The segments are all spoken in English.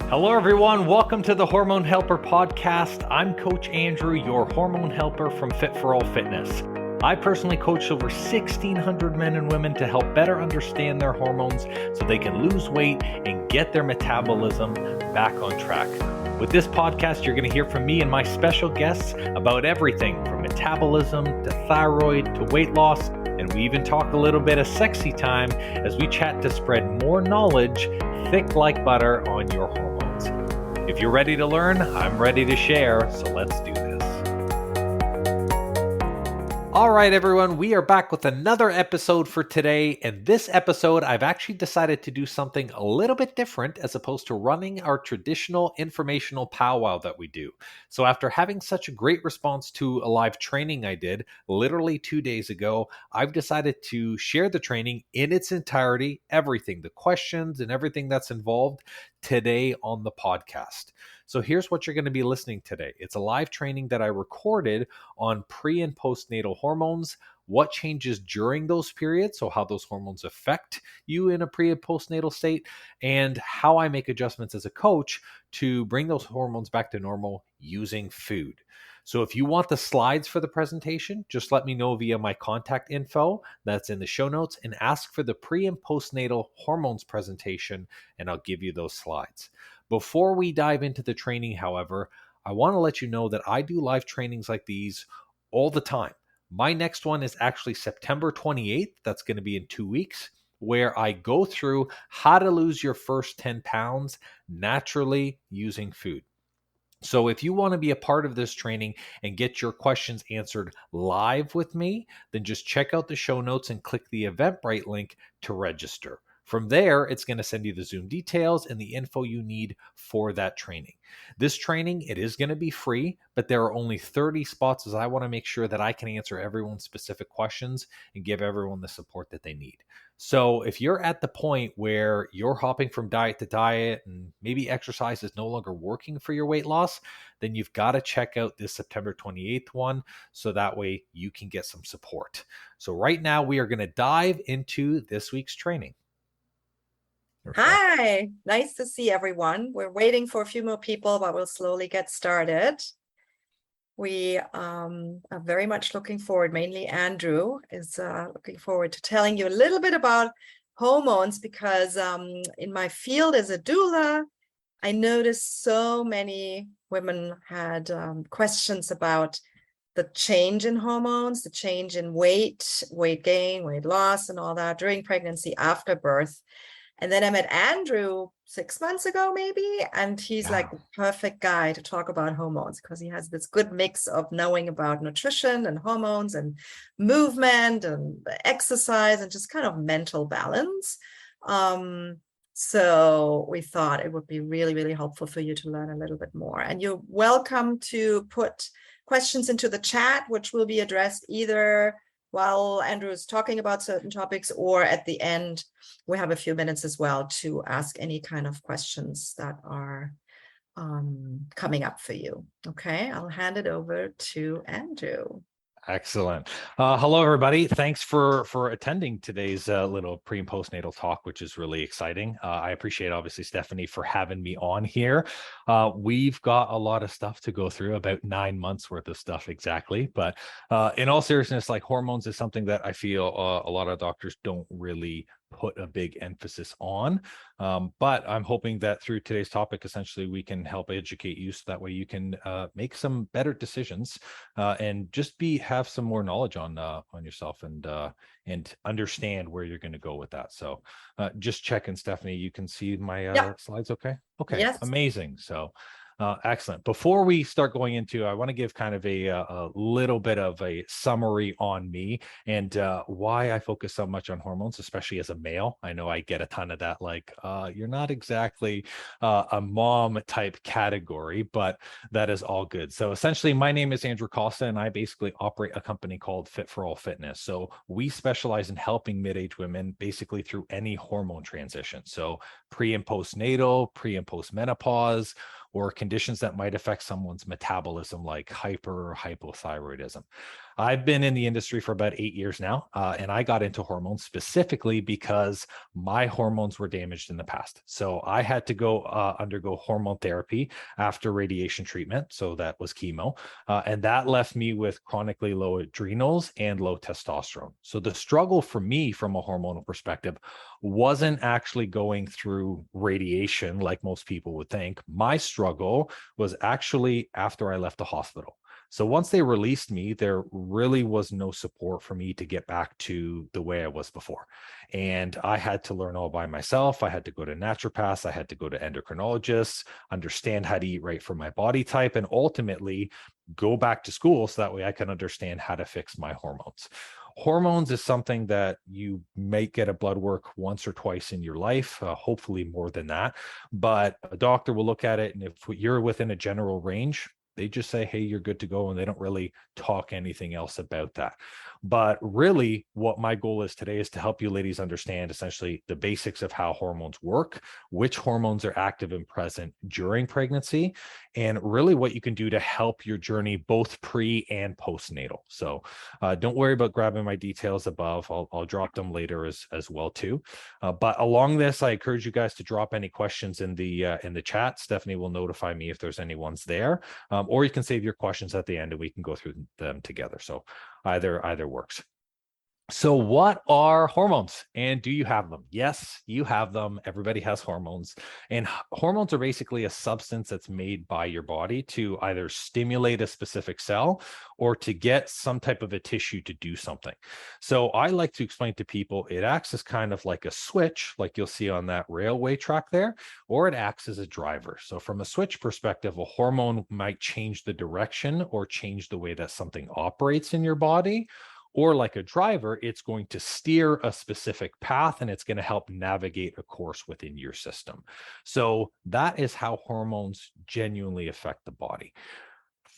Hello, everyone. Welcome to the Hormone Helper podcast. I'm Coach Andrew, your hormone helper from Fit for All Fitness. I personally coach over 1,600 men and women to help better understand their hormones so they can lose weight and get their metabolism back on track. With this podcast, you're going to hear from me and my special guests about everything from metabolism to thyroid to weight loss. And we even talk a little bit of sexy time as we chat to spread more knowledge thick like butter on your hormones. If you're ready to learn, I'm ready to share, so let's do this. All right, everyone, we are back with another episode for today. And this episode, I've actually decided to do something a little bit different as opposed to running our traditional informational powwow that we do. So after having such a great response to a live training I did literally 2 days ago, I've decided to share the training in its entirety, everything, the questions and everything that's involved today on the podcast. So here's what you're going to be listening today. It's a live training that I recorded on pre and postnatal hormones, what changes during those periods, so how those hormones affect you in a pre and postnatal state, and how I make adjustments as a coach to bring those hormones back to normal using food. So if you want the slides for the presentation, just let me know via my contact info that's in the show notes and ask for the pre and postnatal hormones presentation, and I'll give you those slides. Before we dive into the training, however, I want to let you know that I do live trainings like these all the time. My next one is actually September 28th. That's going to be in 2 weeks, where I go through how to lose your first 10 pounds naturally using food. So if you want to be a part of this training and get your questions answered live with me, then just check out the show notes and click the Eventbrite link to register. From there, it's going to send you the Zoom details and the info you need for that training. This training, it is going to be free, but there are only 30 spots as I want to make sure that I can answer everyone's specific questions and give everyone the support that they need. So if you're at the point where you're hopping from diet to diet and maybe exercise is no longer working for your weight loss, then you've got to check out this September 28th one so that way you can get some support. So right now we are going to dive into this week's training. Hi, nice to see everyone. We're waiting for a few more people, but we'll slowly get started. We are very much looking forward, mainly Andrew is looking forward to telling you a little bit about hormones because in my field as a doula, I noticed so many women had questions about the change in hormones, the change in weight gain, weight loss, and all that during pregnancy, after birth. And then I met Andrew 6 months ago, maybe, and he's like the perfect guy to talk about hormones because he has this good mix of knowing about nutrition and hormones and movement and exercise and just kind of mental balance. So we thought it would be really, really helpful for you to learn a little bit more. And you're welcome to put questions into the chat, which will be addressed either while Andrew is talking about certain topics, or at the end, we have a few minutes as well to ask any kind of questions that are coming up for you. Okay, I'll hand it over to Andrew. Excellent. Hello, everybody. Thanks for attending today's little pre and postnatal talk, which is really exciting. I appreciate, obviously, Stephanie, for having me on here. We've got a lot of stuff to go through, about 9 months worth of stuff exactly. But in all seriousness, like hormones is something that I feel a lot of doctors don't really put a big emphasis on. But I'm hoping that through today's topic, essentially, we can help educate you so that way you can make some better decisions and just have some more knowledge on yourself and understand where you're going to go with that. So just checking, Stephanie, you can see my slides. Okay. Yes. Amazing. So excellent. Before we start going into, I want to give kind of a little bit of a summary on me and why I focus so much on hormones, especially as a male. I know I get a ton of that, like, you're not exactly a mom type category, but that is all good. So essentially, my name is Andrew Costa, and I basically operate a company called Fit for All Fitness. So we specialize in helping mid-age women basically through any hormone transition. So pre and postnatal, pre and postmenopause, or conditions that might affect someone's metabolism like hyper or hypothyroidism. I've been in the industry for about 8 years now, and I got into hormones specifically because my hormones were damaged in the past. So I had to go undergo hormone therapy after radiation treatment. So that was chemo. And that left me with chronically low adrenals and low testosterone. So the struggle for me from a hormonal perspective wasn't actually going through radiation like most people would think. My struggle was actually after I left the hospital. So once they released me, there really was no support for me to get back to the way I was before. And I had to learn all by myself. I had to go to naturopaths. I had to go to endocrinologists, understand how to eat right for my body type, and ultimately go back to school so that way I can understand how to fix my hormones. Hormones is something that you may get a blood work once or twice in your life, hopefully more than that. But a doctor will look at it, and if you're within a general range, they just say, hey, you're good to go. And they don't really talk anything else about that. But really, what my goal is today is to help you ladies understand essentially the basics of how hormones work, which hormones are active and present during pregnancy, and really what you can do to help your journey both pre and postnatal. So don't worry about grabbing my details above. I'll drop them later as well too. But along this, I encourage you guys to drop any questions in the chat. Stephanie will notify me if there's any ones there. Or you can save your questions at the end and we can go through them together. So either works. So what are hormones and do you have them? Yes, you have them. Everybody has hormones. And hormones are basically a substance that's made by your body to either stimulate a specific cell or to get some type of a tissue to do something. So I like to explain to people it acts as kind of like a switch, like you'll see on that railway track there, or it acts as a driver. So from a switch perspective, a hormone might change the direction or change the way that something operates in your body. Or like a driver, it's going to steer a specific path and it's going to help navigate a course within your system. So that is how hormones genuinely affect the body.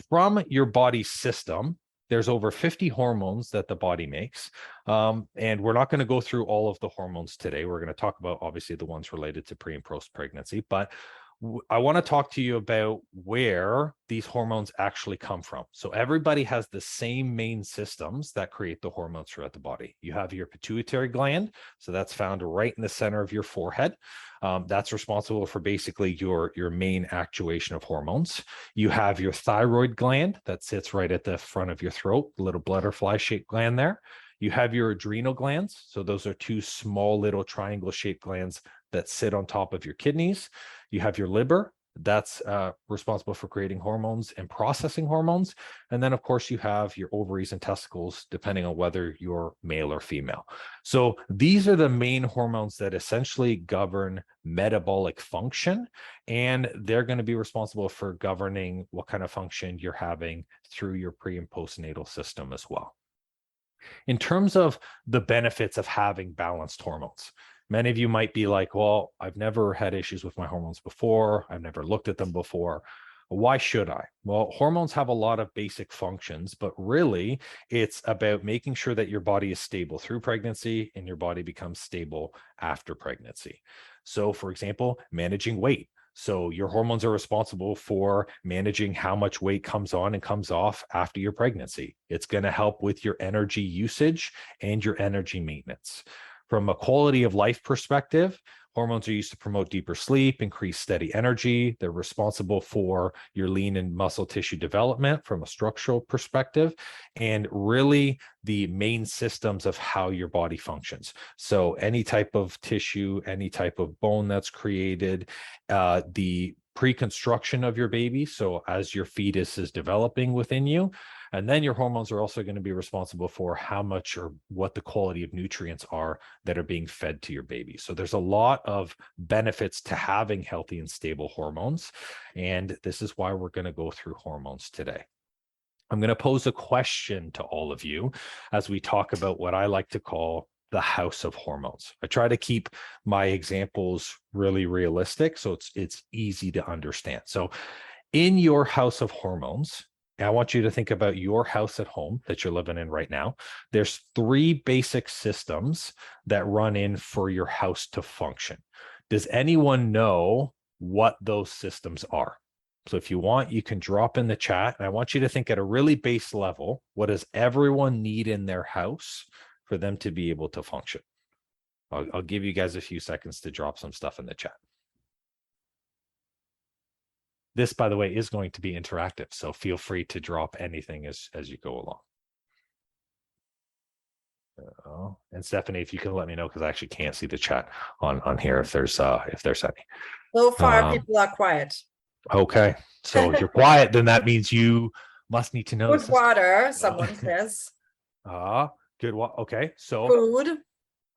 From your body system, there's over 50 hormones that the body makes. And we're not going to go through all of the hormones today. We're going to talk about obviously the ones related to pre and post pregnancy, but I want to talk to you about where these hormones actually come from. So everybody has the same main systems that create the hormones throughout the body. You have your pituitary gland. So that's found right in the center of your forehead. That's responsible for basically your main actuation of hormones. You have your thyroid gland that sits right at the front of your throat, little butterfly shaped gland there. You have your adrenal glands. So those are two small little triangle shaped glands that sit on top of your kidneys. You have your liver. That's responsible for creating hormones and processing hormones. And then, of course, you have your ovaries and testicles, depending on whether you're male or female. So these are the main hormones that essentially govern metabolic function. And they're going to be responsible for governing what kind of function you're having through your pre and postnatal system as well. In terms of the benefits of having balanced hormones, many of you might be like, well, I've never had issues with my hormones before. I've never looked at them before. Why should I? Well, hormones have a lot of basic functions, but really it's about making sure that your body is stable through pregnancy and your body becomes stable after pregnancy. So, for example, managing weight. So your hormones are responsible for managing how much weight comes on and comes off after your pregnancy. It's going to help with your energy usage and your energy maintenance. From a quality of life perspective, hormones are used to promote deeper sleep, increase steady energy. They're responsible for your lean and muscle tissue development from a structural perspective, and really the main systems of how your body functions. So any type of tissue, any type of bone that's created, the pre-construction of your baby. So as your fetus is developing within you, and then your hormones are also going to be responsible for how much or what the quality of nutrients are that are being fed to your baby. So there's a lot of benefits to having healthy and stable hormones. And this is why we're going to go through hormones today. I'm going to pose a question to all of you as we talk about what I like to call the house of hormones. I try to keep my examples really realistic so it's easy to understand. So in your house of hormones, I want you to think about your house at home that you're living in right now. There's three basic systems that run in for your house to function. Does anyone know what those systems are? So if you want, you can drop in the chat. And I want you to think at a really base level, what does everyone need in their house for them to be able to function? I'll give you guys a few seconds to drop some stuff in the chat. This, by the way, is going to be interactive, so feel free to drop anything as you go along. And Stephanie, if you can let me know, because I actually can't see the chat on here if there's any. So far, people are quiet. Okay, so if you're quiet, then that means you must need to know. Good water, someone says. Good. Okay, so food.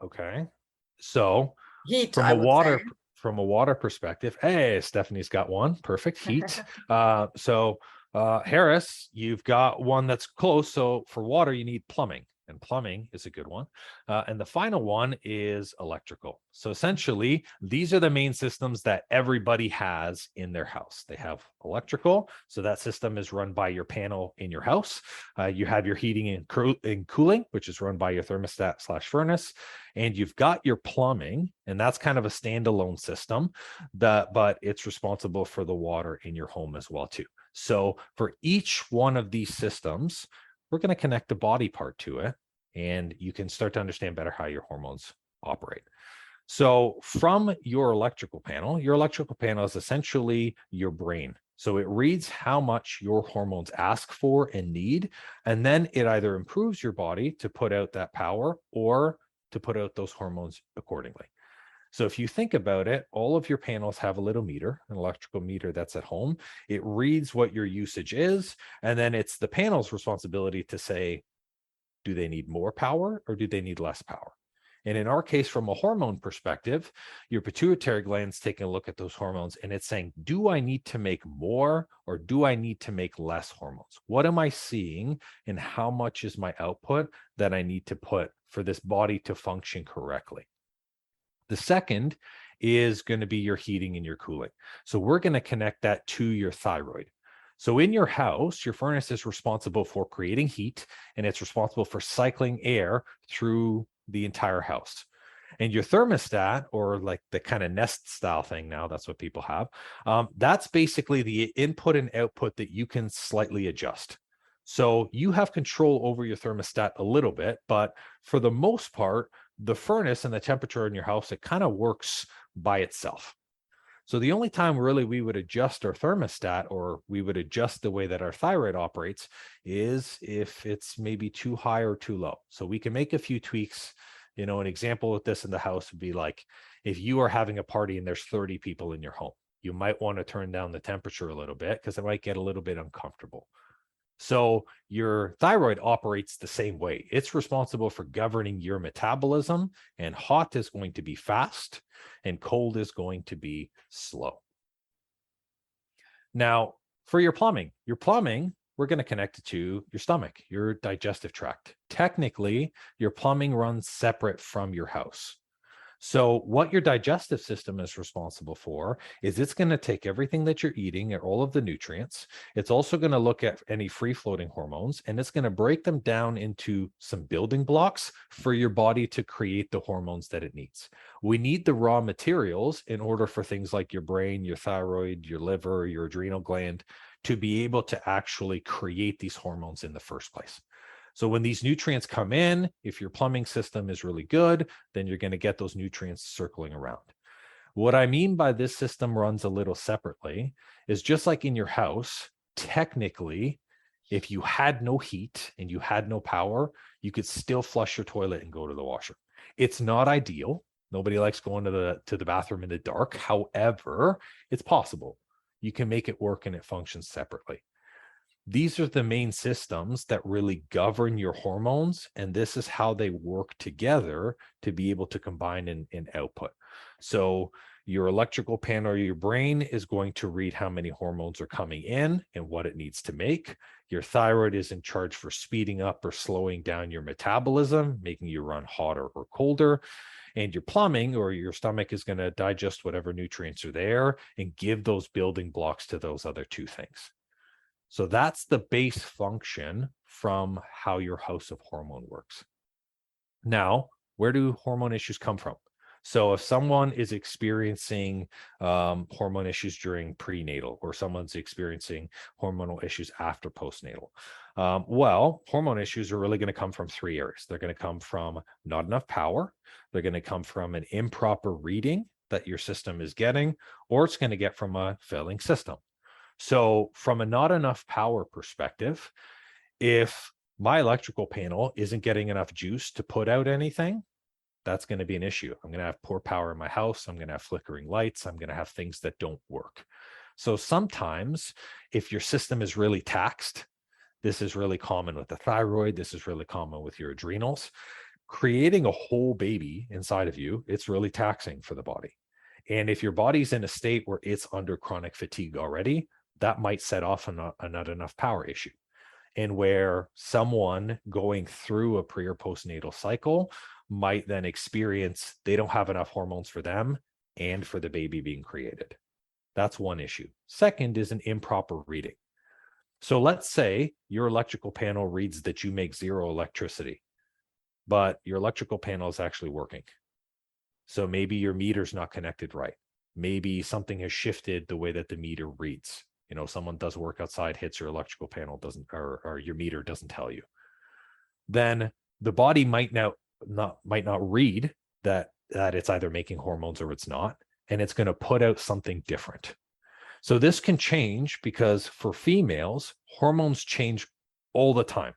Okay, so heat from a water perspective, hey, Stephanie's got one. Perfect. Heat. Harris, you've got one that's close. So for water, you need plumbing, and plumbing is a good one. And the final one is electrical. So essentially, these are the main systems that everybody has in their house. They have electrical. So that system is run by your panel in your house. You have your heating and cooling, which is run by your thermostat/furnace. And you've got your plumbing, and that's kind of a standalone system, but it's responsible for the water in your home as well, too. So for each one of these systems, we're going to connect the body part to it, and you can start to understand better how your hormones operate. So from your electrical panel is essentially your brain. So it reads how much your hormones ask for and need, and then it either improves your body to put out that power or to put out those hormones accordingly. So if you think about it, all of your panels have a little meter, an electrical meter that's at home. It reads what your usage is, and then it's the panel's responsibility to say, do they need more power or do they need less power? And in our case, from a hormone perspective, your pituitary gland's taking a look at those hormones, and it's saying, do I need to make more or do I need to make less hormones? What am I seeing, and how much is my output that I need to put for this body to function correctly? The second is going to be your heating and your cooling. So we're going to connect that to your thyroid. So in your house, your furnace is responsible for creating heat, and it's responsible for cycling air through the entire house. And your thermostat, or like the kind of Nest style thing now, that's what people have. That's basically the input and output that you can slightly adjust. So you have control over your thermostat a little bit, but for the most part, the furnace and the temperature in your house, it kind of works by itself. So the only time really we would adjust our thermostat, or we would adjust the way that our thyroid operates, is if it's maybe too high or too low. So we can make a few tweaks. An example of this in the house would be like, if you are having a party and there's 30 people in your home, you might want to turn down the temperature a little bit because it might get a little bit uncomfortable. So your thyroid operates the same way. It's responsible for governing your metabolism, and hot is going to be fast and cold is going to be slow. Now, for your plumbing, we're going to connect it to your stomach, your digestive tract. Technically, your plumbing runs separate from your house. So what your digestive system is responsible for is it's going to take everything that you're eating and all of the nutrients. It's also going to look at any free-floating hormones, and it's going to break them down into some building blocks for your body to create the hormones that it needs. We need the raw materials in order for things like your brain, your thyroid, your liver, your adrenal gland to be able to actually create these hormones in the first place. So when these nutrients come in, if your plumbing system is really good, then you're going to get those nutrients circling around. What I mean by this system runs a little separately is just like in your house, technically, if you had no heat and you had no power, you could still flush your toilet and go to the washer. It's not ideal. Nobody likes going to the bathroom in the dark. However, it's possible. You can make it work and it functions separately. These are the main systems that really govern your hormones, and this is how they work together to be able to combine in output. So your electrical panel or your brain is going to read how many hormones are coming in and what it needs to make. Your thyroid is in charge for speeding up or slowing down your metabolism, making you run hotter or colder. And your plumbing or your stomach is going to digest whatever nutrients are there and give those building blocks to those other two things. So that's the base function from how your house of hormone works. Now, where do hormone issues come from? So if someone is experiencing hormone issues during prenatal, or someone's experiencing hormonal issues after postnatal, well, hormone issues are really going to come from three areas. They're going to come from not enough power. They're going to come from an improper reading that your system is getting, or it's going to get from a failing system. So from a not enough power perspective, if my electrical panel isn't getting enough juice to put out anything, that's going to be an issue. I'm going to have poor power in my house. I'm going to have flickering lights. I'm going to have things that don't work. So sometimes if your system is really taxed, this is really common with the thyroid, this is really common with your adrenals, creating a whole baby inside of you, it's really taxing for the body. And if your body's in a state where it's under chronic fatigue already, that might set off a not enough power issue. And where someone going through a pre or postnatal cycle might then experience they don't have enough hormones for them and for the baby being created. That's one issue. Second is an improper reading. So let's say your electrical panel reads that you make zero electricity, but your electrical panel is actually working. So maybe your meter's not connected right. Maybe something has shifted the way that the meter reads. You know, someone does work outside, hits your electrical panel, doesn't, or your meter doesn't tell you. Then the body might not read that it's either making hormones or it's not, and it's going to put out something different. So this can change because for females, hormones change all the time.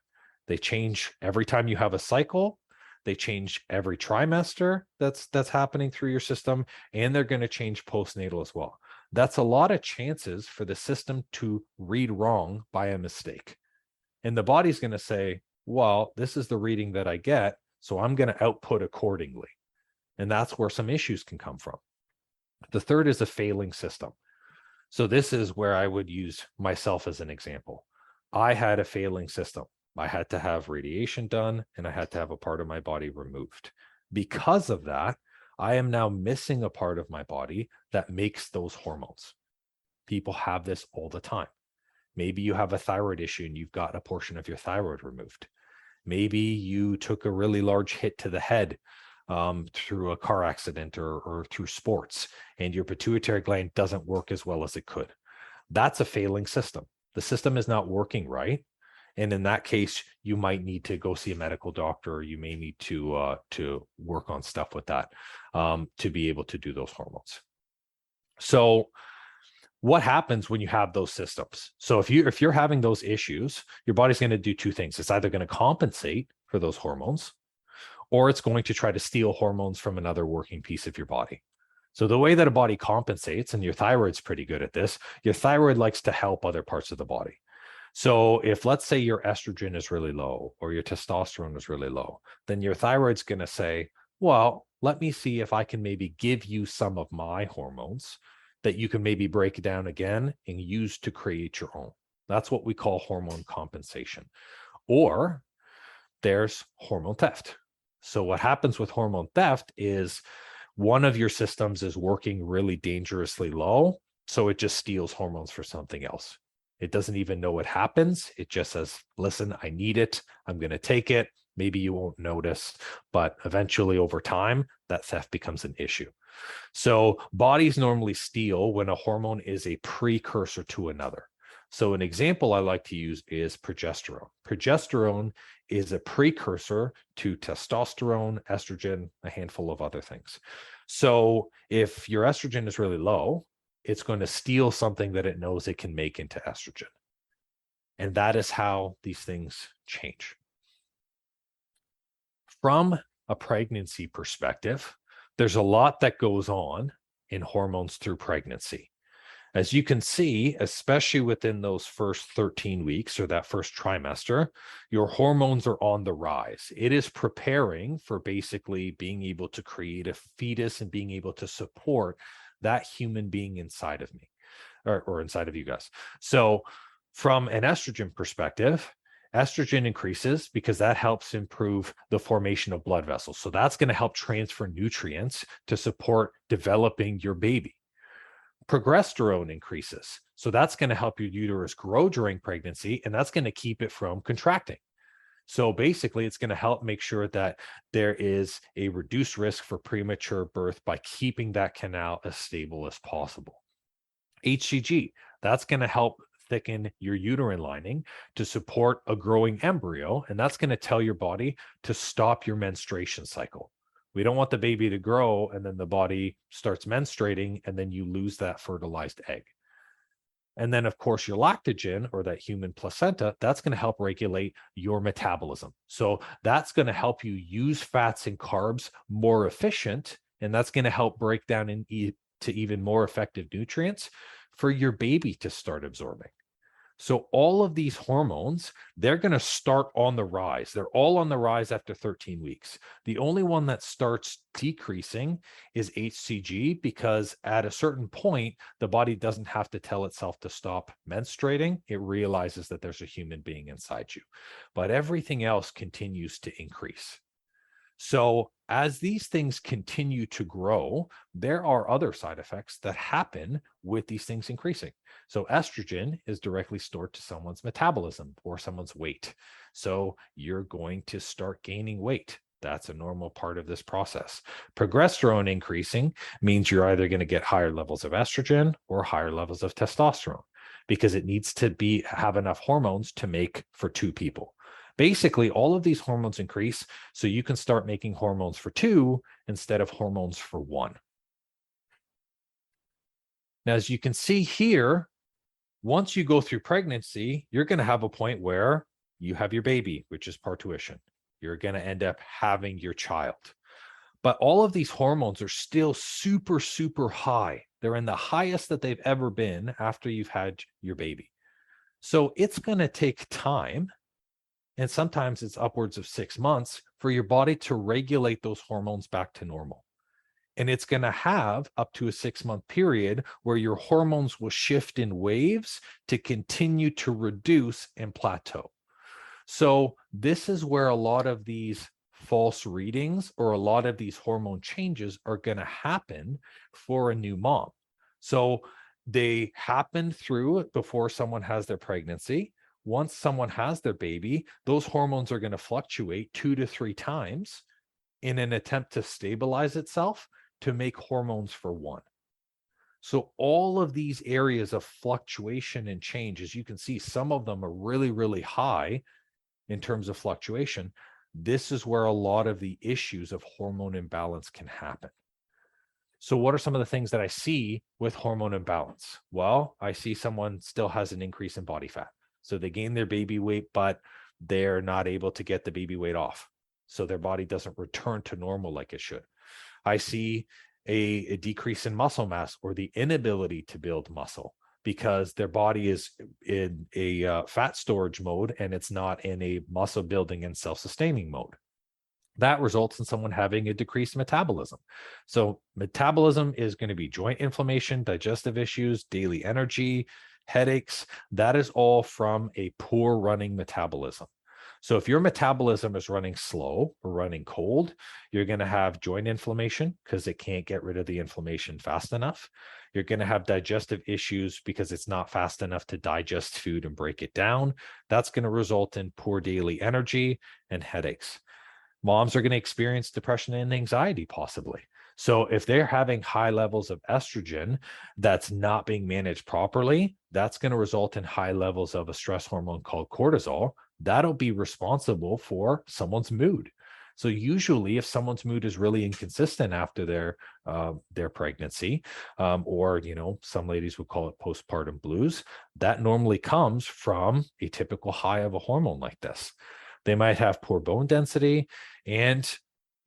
They change every time you have a cycle. They change every trimester that's happening through your system, and they're going to change postnatal as well. That's a lot of chances for the system to read wrong by a mistake. And the body's going to say, well, this is the reading that I get, so I'm going to output accordingly. And that's where some issues can come from. The third is a failing system. So this is where I would use myself as an example. I had a failing system. I had to have radiation done, and I had to have a part of my body removed. Because of that, I am now missing a part of my body that makes those hormones. People have this all the time. Maybe you have a thyroid issue and you've got a portion of your thyroid removed. Maybe you took a really large hit to the head through a car accident or through sports, and your pituitary gland doesn't work as well as it could. That's a failing system. The system is not working right. And in that case, you might need to go see a medical doctor, or you may need to work on stuff with that to be able to do those hormones. So what happens when you have those systems? So if you're having those issues, your body's going to do two things. It's either going to compensate for those hormones, or it's going to try to steal hormones from another working piece of your body. So the way that a body compensates, and your thyroid's pretty good at this, your thyroid likes to help other parts of the body. So if, let's say, your estrogen is really low or your testosterone is really low, then your thyroid's going to say, well, let me see if I can maybe give you some of my hormones that you can maybe break down again and use to create your own. That's what we call hormone compensation. Or there's hormone theft. So what happens with hormone theft is one of your systems is working really dangerously low, so it just steals hormones for something else. It doesn't even know what happens. It just says, listen, I need it. I'm going to take it. Maybe you won't notice, but eventually over time, that theft becomes an issue. So bodies normally steal when a hormone is a precursor to another. So an example I like to use is progesterone. Progesterone is a precursor to testosterone, estrogen, a handful of other things. So if your estrogen is really low, it's going to steal something that it knows it can make into estrogen. And that is how these things change. From a pregnancy perspective, there's a lot that goes on in hormones through pregnancy. As you can see, especially within those first 13 weeks or that first trimester, your hormones are on the rise. It is preparing for basically being able to create a fetus and being able to support that human being inside of me or inside of you guys. So from an estrogen perspective, estrogen increases because that helps improve the formation of blood vessels. So that's going to help transfer nutrients to support developing your baby. Progesterone increases. So that's going to help your uterus grow during pregnancy, and that's going to keep it from contracting. So basically, it's going to help make sure that there is a reduced risk for premature birth by keeping that canal as stable as possible. HCG, that's going to help thicken your uterine lining to support a growing embryo. And that's going to tell your body to stop your menstruation cycle. We don't want the baby to grow and then the body starts menstruating and then you lose that fertilized egg. And then, of course, your lactogen or that human placenta, that's going to help regulate your metabolism. So that's going to help you use fats and carbs more efficient. And that's going to help break down into even more effective nutrients for your baby to start absorbing. So all of these hormones, they're going to start on the rise. They're all on the rise after 13 weeks. The only one that starts decreasing is HCG because at a certain point, the body doesn't have to tell itself to stop menstruating. It realizes that there's a human being inside you. But everything else continues to increase. So as these things continue to grow, there are other side effects that happen with these things increasing. So estrogen is directly stored to someone's metabolism or someone's weight. So you're going to start gaining weight. That's a normal part of this process. Progesterone increasing means you're either going to get higher levels of estrogen or higher levels of testosterone because it needs to have enough hormones to make for two people. Basically, all of these hormones increase so you can start making hormones for two instead of hormones for one. Now, as you can see here, once you go through pregnancy, you're going to have a point where you have your baby, which is parturition. You're going to end up having your child. But all of these hormones are still super, super high. They're in the highest that they've ever been after you've had your baby. So it's going to take time. And sometimes it's upwards of 6 months for your body to regulate those hormones back to normal. And it's going to have up to a 6-month period where your hormones will shift in waves to continue to reduce and plateau. So this is where a lot of these false readings or a lot of these hormone changes are going to happen for a new mom. So they happen through before someone has their pregnancy. Once someone has their baby, those hormones are going to fluctuate 2 to 3 times in an attempt to stabilize itself to make hormones for one. So all of these areas of fluctuation and change, as you can see, some of them are really, really high in terms of fluctuation. This is where a lot of the issues of hormone imbalance can happen. So what are some of the things that I see with hormone imbalance? Well, I see someone still has an increase in body fat. So they gain their baby weight, but they're not able to get the baby weight off. So their body doesn't return to normal like it should. I see a decrease in muscle mass or the inability to build muscle because their body is in a fat storage mode and it's not in a muscle building and self-sustaining mode. That results in someone having a decreased metabolism. So metabolism is going to be joint inflammation, digestive issues, daily energy, headaches. That is all from a poor running metabolism. So if your metabolism is running slow or running cold, you're going to have joint inflammation because it can't get rid of the inflammation fast enough. You're going to have digestive issues because it's not fast enough to digest food and break it down. That's going to result in poor daily energy and headaches. Moms are going to experience depression and anxiety possibly. So if they're having high levels of estrogen that's not being managed properly, that's going to result in high levels of a stress hormone called cortisol. That'll be responsible for someone's mood. So usually if someone's mood is really inconsistent after their pregnancy, or, some ladies would call it postpartum blues, that normally comes from a typical high of a hormone like this. They might have poor bone density. And,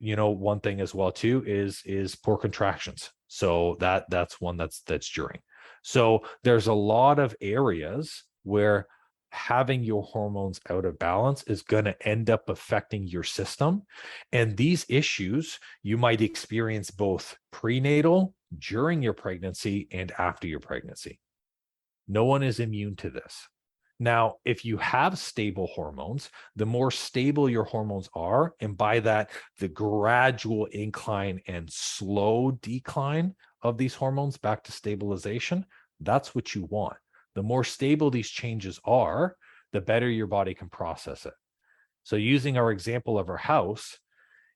one thing as well too is poor contractions. So that's one that's during. So there's a lot of areas where having your hormones out of balance is going to end up affecting your system. And these issues you might experience both prenatal, during your pregnancy, and after your pregnancy. No one is immune to this. Now, if you have stable hormones, the more stable your hormones are, and by that, the gradual incline and slow decline of these hormones back to stabilization, that's what you want. The more stable these changes are, the better your body can process it. So using our example of our house,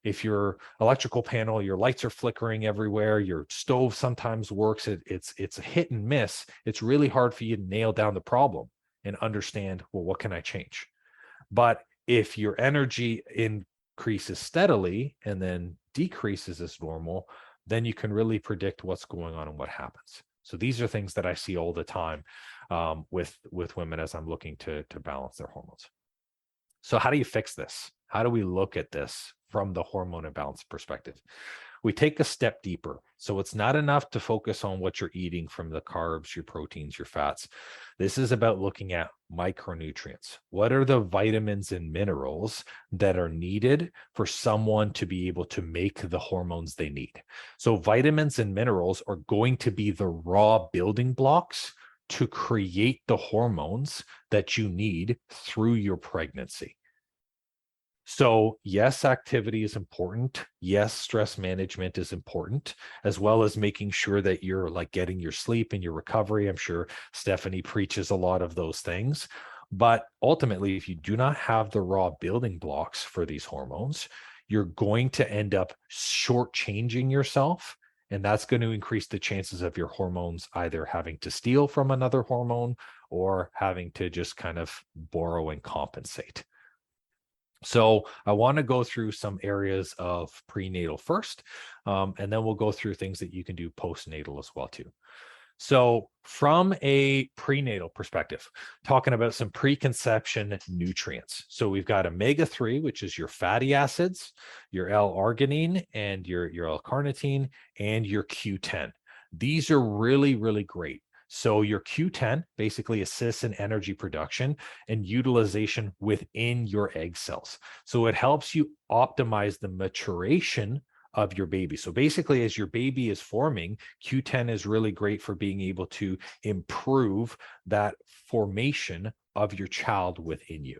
if your electrical panel, your lights are flickering everywhere, your stove sometimes works, it's a hit and miss, it's really hard for you to nail down the problem and understand, well, what can I change? But if your energy increases steadily and then decreases as normal, then you can really predict what's going on and what happens. So these are things that I see all the time with women as I'm looking to balance their hormones. So how do you fix this? How do we look at this from the hormone imbalance perspective? We take a step deeper. So it's not enough to focus on what you're eating from the carbs, your proteins, your fats. This is about looking at micronutrients. What are the vitamins and minerals that are needed for someone to be able to make the hormones they need? So vitamins and minerals are going to be the raw building blocks to create the hormones that you need through your pregnancy. So, yes, activity is important. Yes, stress management is important, as well as making sure that you're like getting your sleep and your recovery. I'm sure Stephanie preaches a lot of those things. But ultimately, if you do not have the raw building blocks for these hormones, you're going to end up shortchanging yourself. And that's going to increase the chances of your hormones either having to steal from another hormone or having to just kind of borrow and compensate. So I want to go through some areas of prenatal first, and then we'll go through things that you can do postnatal as well too. So from a prenatal perspective, talking about some preconception nutrients. So we've got omega-3, which is your fatty acids, your L-arginine and your L-carnitine, and your Q10. These are really, really great. So your Q10 basically assists in energy production and utilization within your egg cells. So it helps you optimize the maturation of your baby. So basically, as your baby is forming, Q10 is really great for being able to improve that formation of your child within you.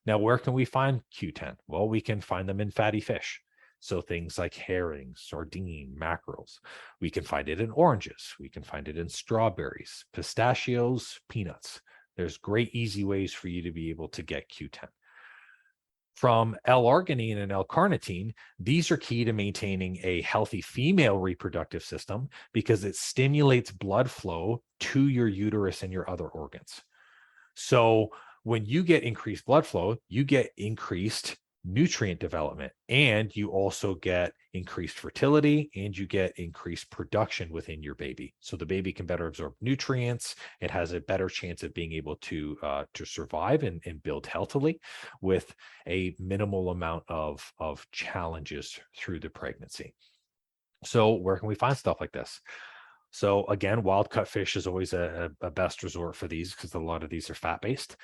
Now, where can we find Q10? Well, we can find them in fatty fish. So things like herring, sardine, mackerels. We can find it in oranges. We can find it in strawberries, pistachios, peanuts. There's great, easy ways for you to be able to get Q10. From L-arginine and L-carnitine, these are key to maintaining a healthy female reproductive system because it stimulates blood flow to your uterus and your other organs. So when you get increased blood flow, you get increased nutrient development, and you also get increased fertility, and you get increased production within your baby. So the baby can better absorb nutrients. It has a better chance of being able to survive and build healthily with a minimal amount of challenges through the pregnancy. So where can we find stuff like this? So again, wild cut fish is always a best resort for these because a lot of these are fat based.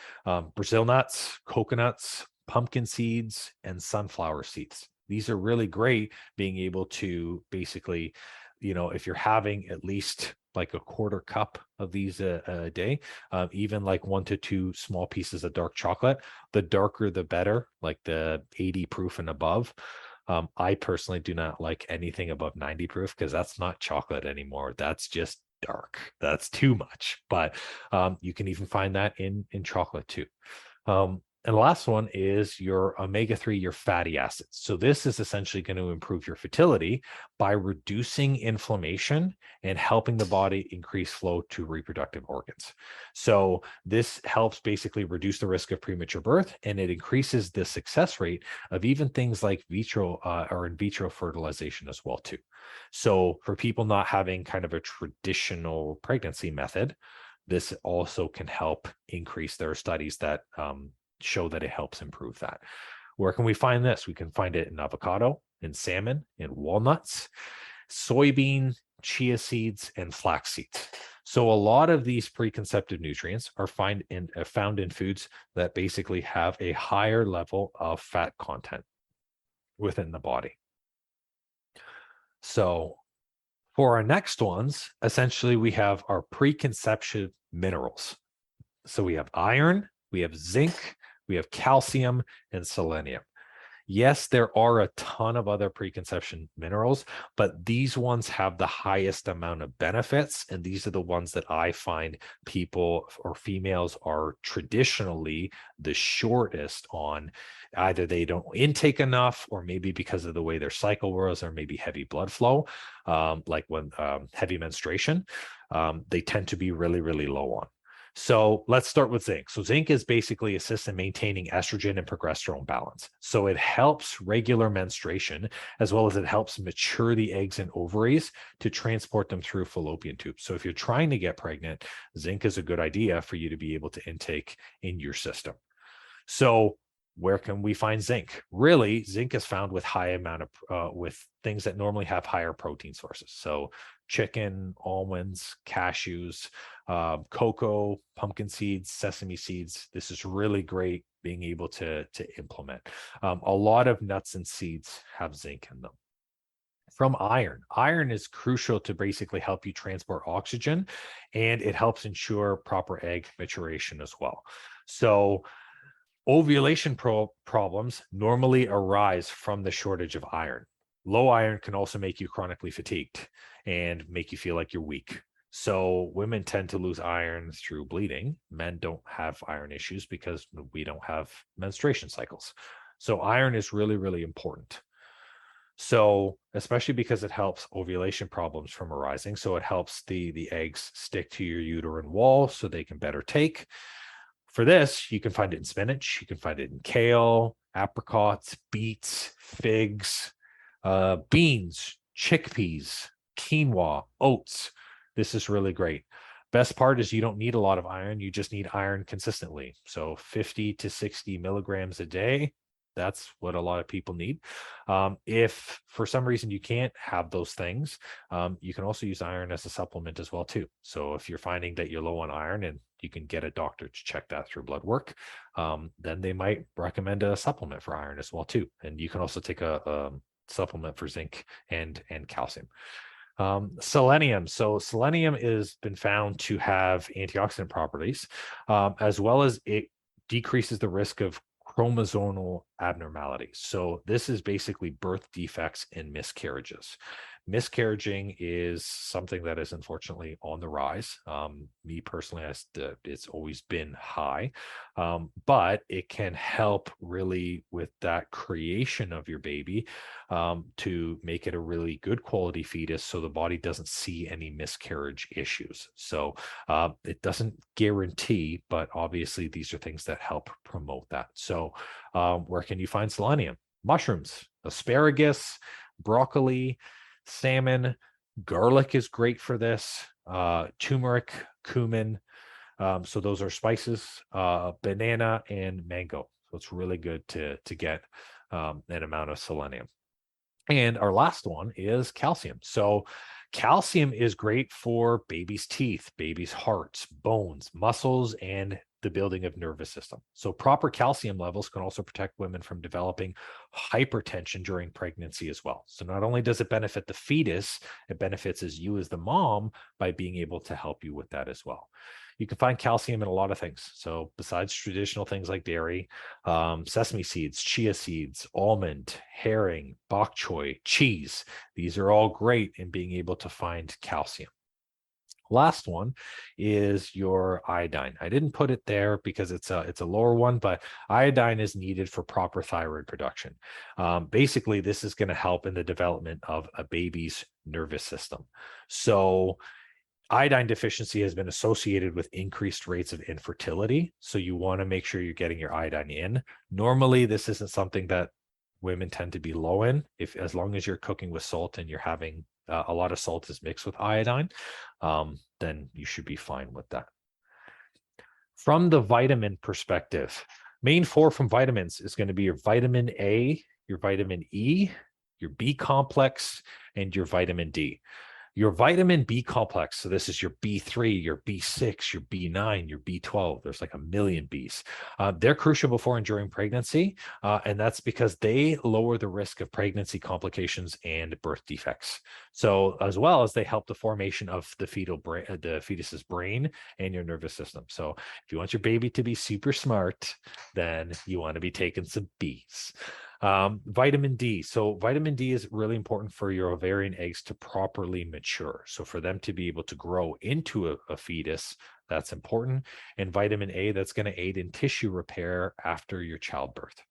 Brazil nuts, coconuts, pumpkin seeds, and sunflower seeds. These are really great being able to basically, if you're having at least like a quarter cup of these a day, even like 1 to 2 small pieces of dark chocolate, the darker the better, like the 80 proof and above. I personally do not like anything above 90 proof because that's not chocolate anymore. That's just dark. That's too much. But you can even find that in chocolate too. And the last one is your omega-3, your fatty acids. So this is essentially going to improve your fertility by reducing inflammation and helping the body increase flow to reproductive organs. So this helps basically reduce the risk of premature birth, and it increases the success rate of even things like vitro or in vitro fertilization as well too. So for people not having kind of a traditional pregnancy method, this also can help increase. There are studies that show that it helps improve that. Where can we find this? We can find it in avocado, in salmon, in walnuts, soybean, chia seeds, and flax seeds. So a lot of these preconceptive nutrients are found in foods that basically have a higher level of fat content within the body. So for our next ones, essentially we have our preconception minerals. So we have iron, we have zinc, we have calcium, and selenium. Yes, there are a ton of other preconception minerals, but these ones have the highest amount of benefits. And these are the ones that I find people or females are traditionally the shortest on. Either they don't intake enough, or maybe because of the way their cycle was, or maybe heavy blood flow, like when heavy menstruation, they tend to be really, really low on. So let's start with zinc. So zinc is basically assists in maintaining estrogen and progesterone balance. So it helps regular menstruation, as well as it helps mature the eggs and ovaries to transport them through fallopian tubes. So if you're trying to get pregnant, zinc is a good idea for you to be able to intake in your system. So where can we find zinc? Really, zinc is found with high amount of with things that normally have higher protein sources. So chicken, almonds, cashews, cocoa, pumpkin seeds, sesame seeds. This is really great being able to implement. A lot of nuts and seeds have zinc in them. From iron. Iron is crucial to basically help you transport oxygen, and it helps ensure proper egg maturation as well. So ovulation problems normally arise from the shortage of iron. Low iron can also make you chronically fatigued and make you feel like you're weak. So women tend to lose iron through bleeding. Men don't have iron issues because we don't have menstruation cycles. So iron is really, really important. So especially because it helps ovulation problems from arising. So it helps the eggs stick to your uterine wall so they can better take. For this, you can find it in spinach, you can find it in kale, apricots, beets, figs, beans, chickpeas, quinoa, oats. This is really great. Best part is you don't need a lot of iron. You just need iron consistently. So 50 to 60 milligrams a day. That's what a lot of people need. If for some reason you can't have those things, you can also use iron as a supplement as well too. So if you're finding that you're low on iron and you can get a doctor to check that through blood work, then they might recommend a supplement for iron as well too. And you can also take a supplement for zinc and calcium. Selenium. So selenium has been found to have antioxidant properties, as well as it decreases the risk of chromosomal abnormalities. So this is basically birth defects and miscarriages. Miscarriaging is something that is unfortunately on the rise. Me personally, it's always been high, but it can help really with that creation of your baby, to make it a really good quality fetus so the body doesn't see any miscarriage issues. So it doesn't guarantee, but obviously these are things that help promote that. So where can you find selenium? Mushrooms, asparagus, broccoli, salmon, garlic is great for this, turmeric, cumin. So those are spices, banana and mango. So it's really good to get an amount of selenium. And our last one is calcium. So calcium is great for babies' teeth, babies' hearts, bones, muscles, and the building of nervous system. So proper calcium levels can also protect women from developing hypertension during pregnancy as well. So not only does it benefit the fetus, it benefits as you as the mom by being able to help you with that as well. You can find calcium in a lot of things. So besides traditional things like dairy, sesame seeds, chia seeds, almond, herring, bok choy, cheese. These are all great in being able to find calcium. Last one is your iodine. I didn't put it there because it's a lower one, but iodine is needed for proper thyroid production. Basically, this is going to help in the development of a baby's nervous system. So iodine deficiency has been associated with increased rates of infertility. So you want to make sure you're getting your iodine in. Normally, this isn't something that women tend to be low in. If as long as you're cooking with salt and you're having a lot of salt is mixed with iodine, then you should be fine with that. From the vitamin perspective, main four from vitamins is going to be your vitamin A, your vitamin E, your B complex, and your vitamin D. Your vitamin B complex, so this is your B3, your B6, your B9, your B12. There's like a million Bs. They're crucial before and during pregnancy, and that's because they lower the risk of pregnancy complications and birth defects. So as well as they help the formation of the the fetus's brain and your nervous system. So if you want your baby to be super smart, then you want to be taking some Bs. Vitamin D. So vitamin D is really important for your ovarian eggs to properly mature. So for them to be able to grow into a fetus, that's important. And vitamin A, that's going to aid in tissue repair after your childbirth.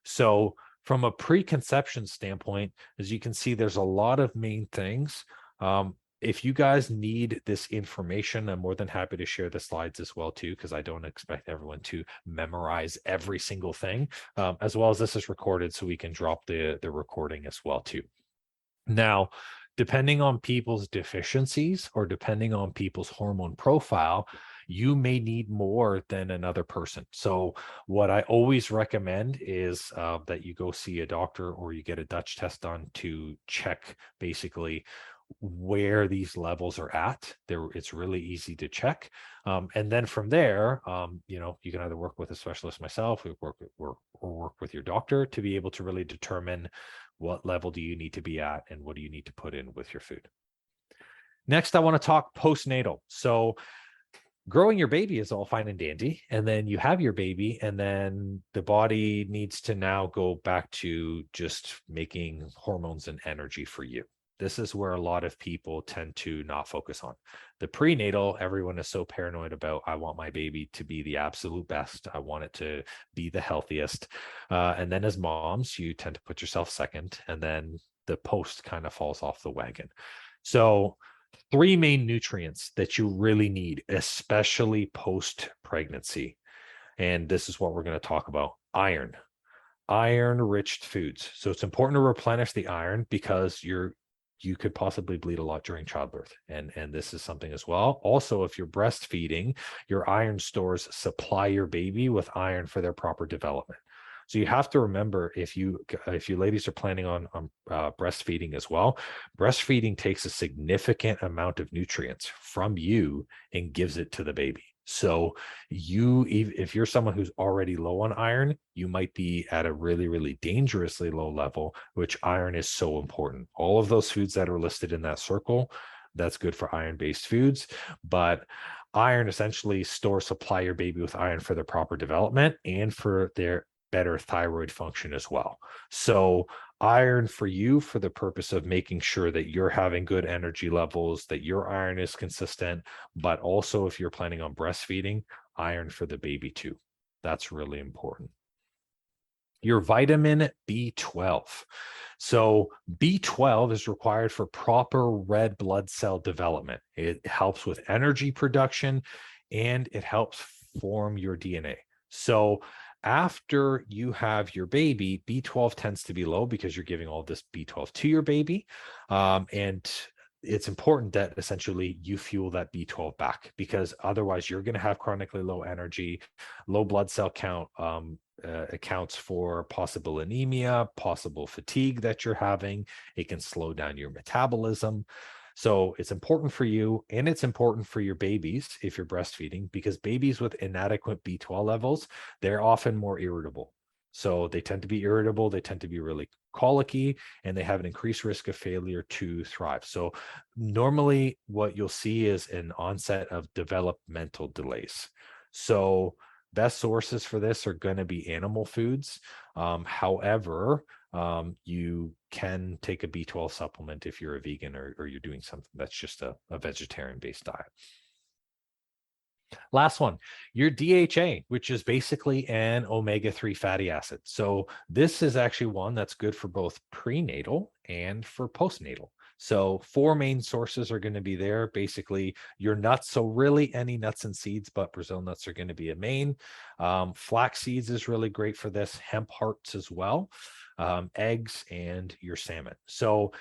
So from a preconception standpoint, as you can see, there's a lot of main things. If you guys need this information, I'm more than happy to share the slides as well too, because I don't expect everyone to memorize every single thing, as well as this is recorded, so we can drop the recording as well too. Now, depending on people's deficiencies or depending on people's hormone profile, you may need more than another person. So, what I always recommend is that you go see a doctor or you get a Dutch test done to check basically where these levels are at. It's really easy to check, and then from there, you can either work with a specialist, myself, or work with your doctor to be able to really determine what level do you need to be at and what do you need to put in with your food. Next, I want to talk postnatal. So growing your baby is all fine and dandy, and then you have your baby, and then the body needs to now go back to just making hormones and energy for you. This is where a lot of people tend to not focus on. The prenatal, everyone is so paranoid about, I want my baby to be the absolute best. I want it to be the healthiest. And then as moms, you tend to put yourself second, and then the post kind of falls off the wagon. So three main nutrients that you really need, especially post pregnancy. And this is what we're going to talk about: iron, iron rich foods. So it's important to replenish the iron because you could possibly bleed a lot during childbirth. And this is something as well. Also, if you're breastfeeding, your iron stores supply your baby with iron for their proper development. So you have to remember, if you ladies are planning on breastfeeding as well, breastfeeding takes a significant amount of nutrients from you and gives it to the baby. So if you're someone who's already low on iron, you might be at a really, really dangerously low level, which iron is so important. All of those foods that are listed in that circle, that's good for iron-based foods, but iron essentially supply your baby with iron for their proper development and for their better thyroid function as well. So iron for you, for the purpose of making sure that you're having good energy levels, that your iron is consistent, but also if you're planning on breastfeeding, iron for the baby too. That's really important. Your vitamin B12. So B12 is required for proper red blood cell development. It helps with energy production and it helps form your DNA. So after you have your baby, B12 tends to be low because you're giving all this B12 to your baby. And it's important that essentially you fuel that B12 back, because otherwise you're going to have chronically low energy, low blood cell count, accounts for possible anemia, possible fatigue that you're having. It can slow down your metabolism. So it's important for you, and it's important for your babies if you're breastfeeding, because babies with inadequate B12 levels, they're often more irritable. So they tend to be irritable, they tend to be really colicky, and they have an increased risk of failure to thrive. So normally what you'll see is an onset of developmental delays. So best sources for this are going to be animal foods. However, you can take a B12 supplement if you're a vegan or you're doing something that's just a vegetarian based diet. Last one, your DHA, which is basically an omega-3 fatty acid. So this is actually one that's good for both prenatal and for postnatal. So four main sources are going to be there. Basically, your nuts. So really any nuts and seeds, but Brazil nuts are going to be a main. Flax seeds is really great for this. Hemp hearts as well. Eggs and your salmon. So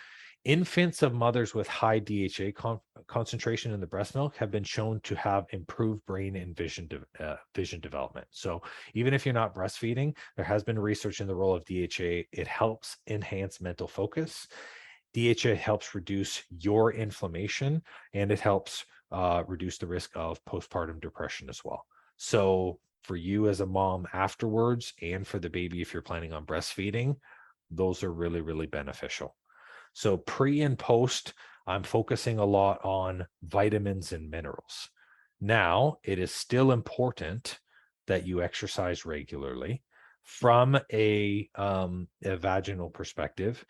infants of mothers with high DHA concentration in the breast milk have been shown to have improved brain and vision development. So even if you're not breastfeeding, there has been research in the role of DHA. It helps enhance mental focus. DHA helps reduce your inflammation, and it helps reduce the risk of postpartum depression as well. So for you as a mom afterwards, and for the baby if you're planning on breastfeeding, those are really, really beneficial. So pre and post, I'm focusing a lot on vitamins and minerals. Now, it is still important that you exercise regularly. From a vaginal perspective,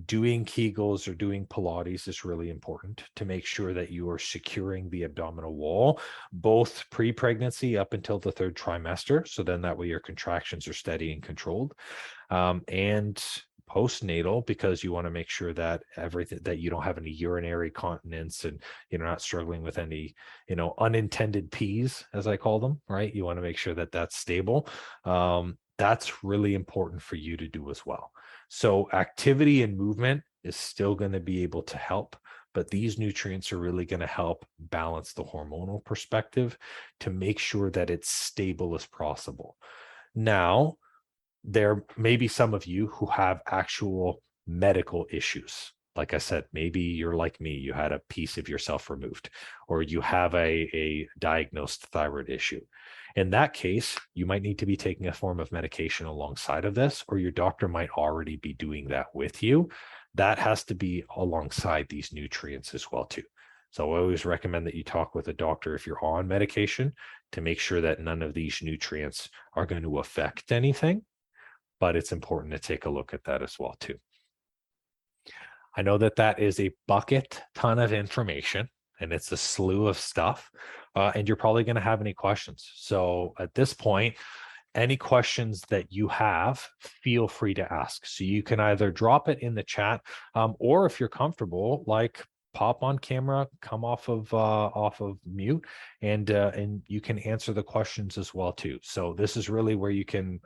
doing Kegels or doing Pilates is really important to make sure that you are securing the abdominal wall, both pre-pregnancy up until the third trimester. So then that way your contractions are steady and controlled. And postnatal, because you want to make sure that everything, that you don't have any urinary continence and you're not struggling with any, unintended pees, as I call them, right? You want to make sure that that's stable. That's really important for you to do as well. So activity and movement is still going to be able to help, but these nutrients are really going to help balance the hormonal perspective to make sure that it's stable as possible. Now, there may be some of you who have actual medical issues. Like I said, maybe you're like me, you had a piece of yourself removed, or you have a diagnosed thyroid issue. In that case, you might need to be taking a form of medication alongside of this, or your doctor might already be doing that with you. That has to be alongside these nutrients as well, too. So I always recommend that you talk with a doctor if you're on medication to make sure that none of these nutrients are going to affect anything, but it's important to take a look at that as well, too. I know that that is a bucket ton of information and it's a slew of stuff, and you're probably going to have any questions. So at this point, any questions that you have, feel free to ask. So you can either drop it in the chat, or if you're comfortable, like pop on camera, come off of mute, and you can answer the questions as well too. So this is really where you can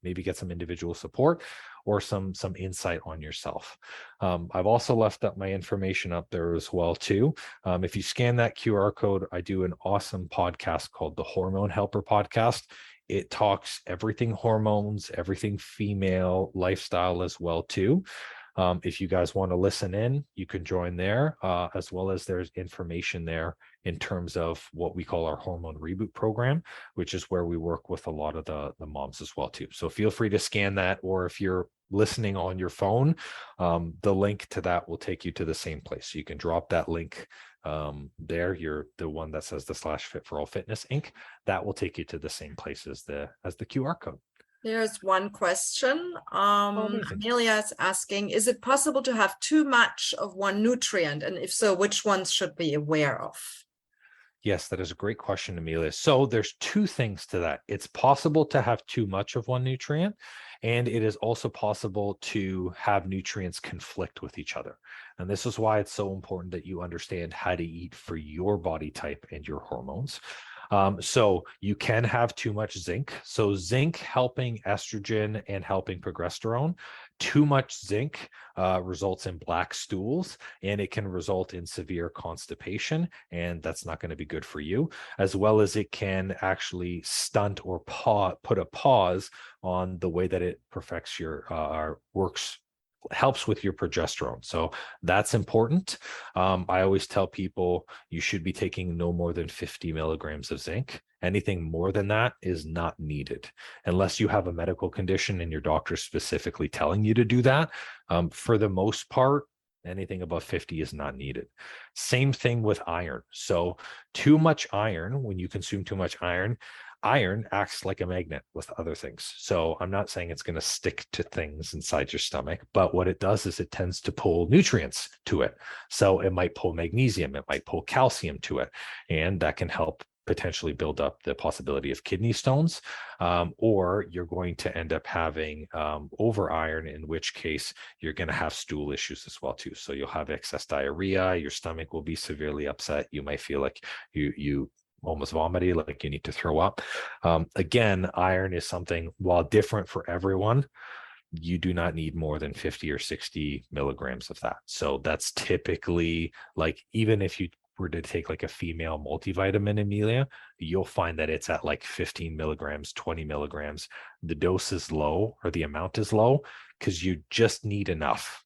maybe get some individual support or some insight on yourself. I've also left up my information up there as well too. If you scan that QR code, I do an awesome podcast called the Hormone Helper Podcast. It talks everything hormones, everything female, lifestyle as well too. If you guys want to listen in, you can join there, as well as there's information there in terms of what we call our hormone reboot program, which is where we work with a lot of the moms as well too. So feel free to scan that, or if you're listening on your phone, the link to that will take you to the same place. So you can drop that link there. You're the one that says the /Fit for All Fitness Inc. That will take you to the same place as the QR code. There's one question. Amazing. Amelia is asking, is it possible to have too much of one nutrient? And if so, which ones should be aware of? Yes, that is a great question, Amelia. So there's two things to that. It's possible to have too much of one nutrient, and it is also possible to have nutrients conflict with each other. And this is why it's so important that you understand how to eat for your body type and your hormones. So you can have too much zinc. So zinc helping estrogen and helping progesterone. Too much zinc results in black stools, and it can result in severe constipation, and that's not going to be good for you, as well as it can actually stunt or put a pause on the way that it perfects your helps with your progesterone. So that's important. I always tell people you should be taking no more than 50 milligrams of zinc. Anything more than that is not needed unless you have a medical condition and your doctor specifically telling you to do that. For the most part, anything above 50 is not needed. Same thing with iron. So too much iron, when you consume too much iron acts like a magnet with other things. So I'm not saying it's going to stick to things inside your stomach, but what it does is it tends to pull nutrients to it. So it might pull magnesium, it might pull calcium to it, and that can help potentially build up the possibility of kidney stones, or you're going to end up having over iron, in which case you're going to have stool issues as well too. So you'll have excess diarrhea, your stomach will be severely upset, you might feel like you almost vomity, like you need to throw up. Again, iron is something, while different for everyone, you do not need more than 50 or 60 milligrams of that. So that's typically, like, even if you were to take like a female multivitamin, Amelia, you'll find that it's at like 15 milligrams, 20 milligrams. The dose is low, or the amount is low, because you just need enough.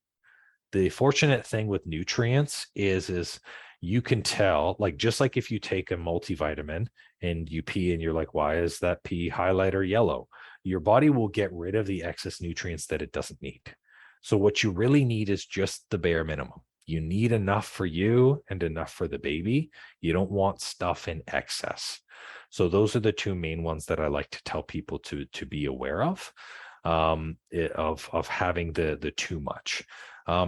The fortunate thing with nutrients is you can tell, like, just like if you take a multivitamin and you pee and you're like, why is that pee highlighter yellow? Your body will get rid of the excess nutrients that it doesn't need. So what you really need is just the bare minimum. You need enough for you and enough for the baby. You don't want stuff in excess. So those are the two main ones that I like to tell people to be aware of, of having the too much.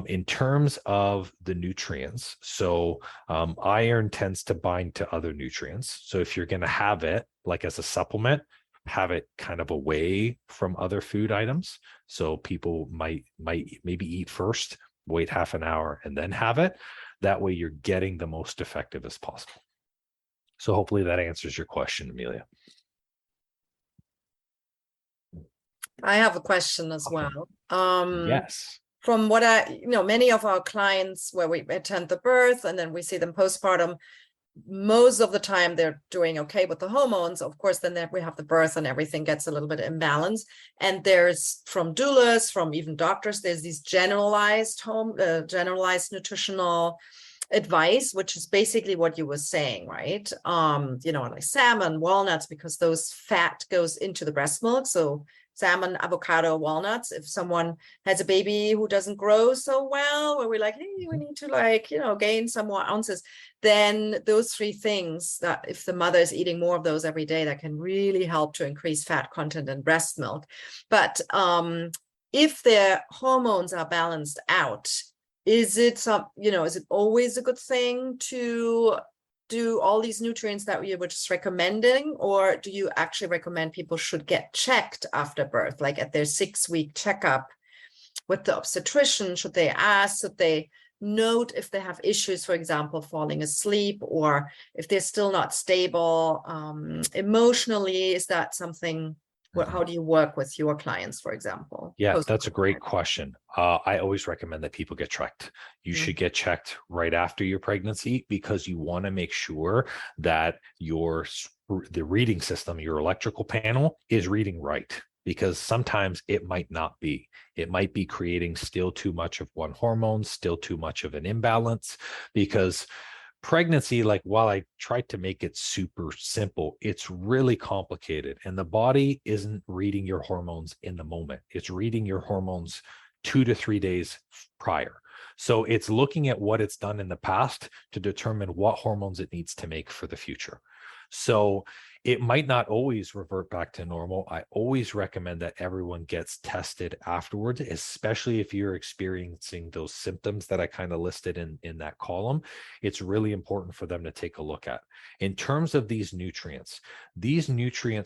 In terms of the nutrients, so iron tends to bind to other nutrients. So if you're going to have it like as a supplement, have it kind of away from other food items. So people might maybe eat first, wait half an hour, and then have it. That way you're getting the most effective as possible. So hopefully that answers your question, Amelia. I have a question as well. Yes. From what many of our clients where we attend the birth and then we see them postpartum, most of the time they're doing okay with the hormones. Of course, then we have the birth and everything gets a little bit imbalanced. And there's from doulas, from even doctors, there's these generalized nutritional advice, which is basically what you were saying, right? Like salmon, walnuts, because those fat goes into the breast milk. So salmon, avocado, walnuts. If someone has a baby who doesn't grow so well, where we're like, hey, we need to gain some more ounces, then those three things, that if the mother is eating more of those every day, that can really help to increase fat content in breast milk. But if their hormones are balanced out, is it always a good thing to do all these nutrients that we were just recommending, or do you actually recommend people should get checked after birth, like at their 6-week checkup with the obstetrician? Should they ask, should they note if they have issues, for example, falling asleep, or if they're still not stable emotionally? Is that something, how do you work with your clients, for example? Yeah, that's a great question. I always recommend that people get checked. You should get checked right after your pregnancy, because you want to make sure that the reading system, your electrical panel, is reading right. Because sometimes it might not be. It might be creating still too much of one hormone, still too much of an imbalance, because pregnancy, like, while I tried to make it super simple, it's really complicated, and the body isn't reading your hormones in the moment. It's reading your hormones 2 to 3 days prior. So it's looking at what it's done in the past to determine what hormones it needs to make for the future. So it might not always revert back to normal. I always recommend that everyone gets tested afterwards, especially if you're experiencing those symptoms that I kind of listed in that column. It's really important for them to take a look at. In terms of these nutrients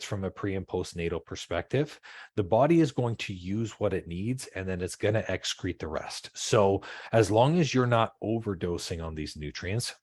from a pre and postnatal perspective, the body is going to use what it needs, and then it's going to excrete the rest. So as long as you're not overdosing on these nutrients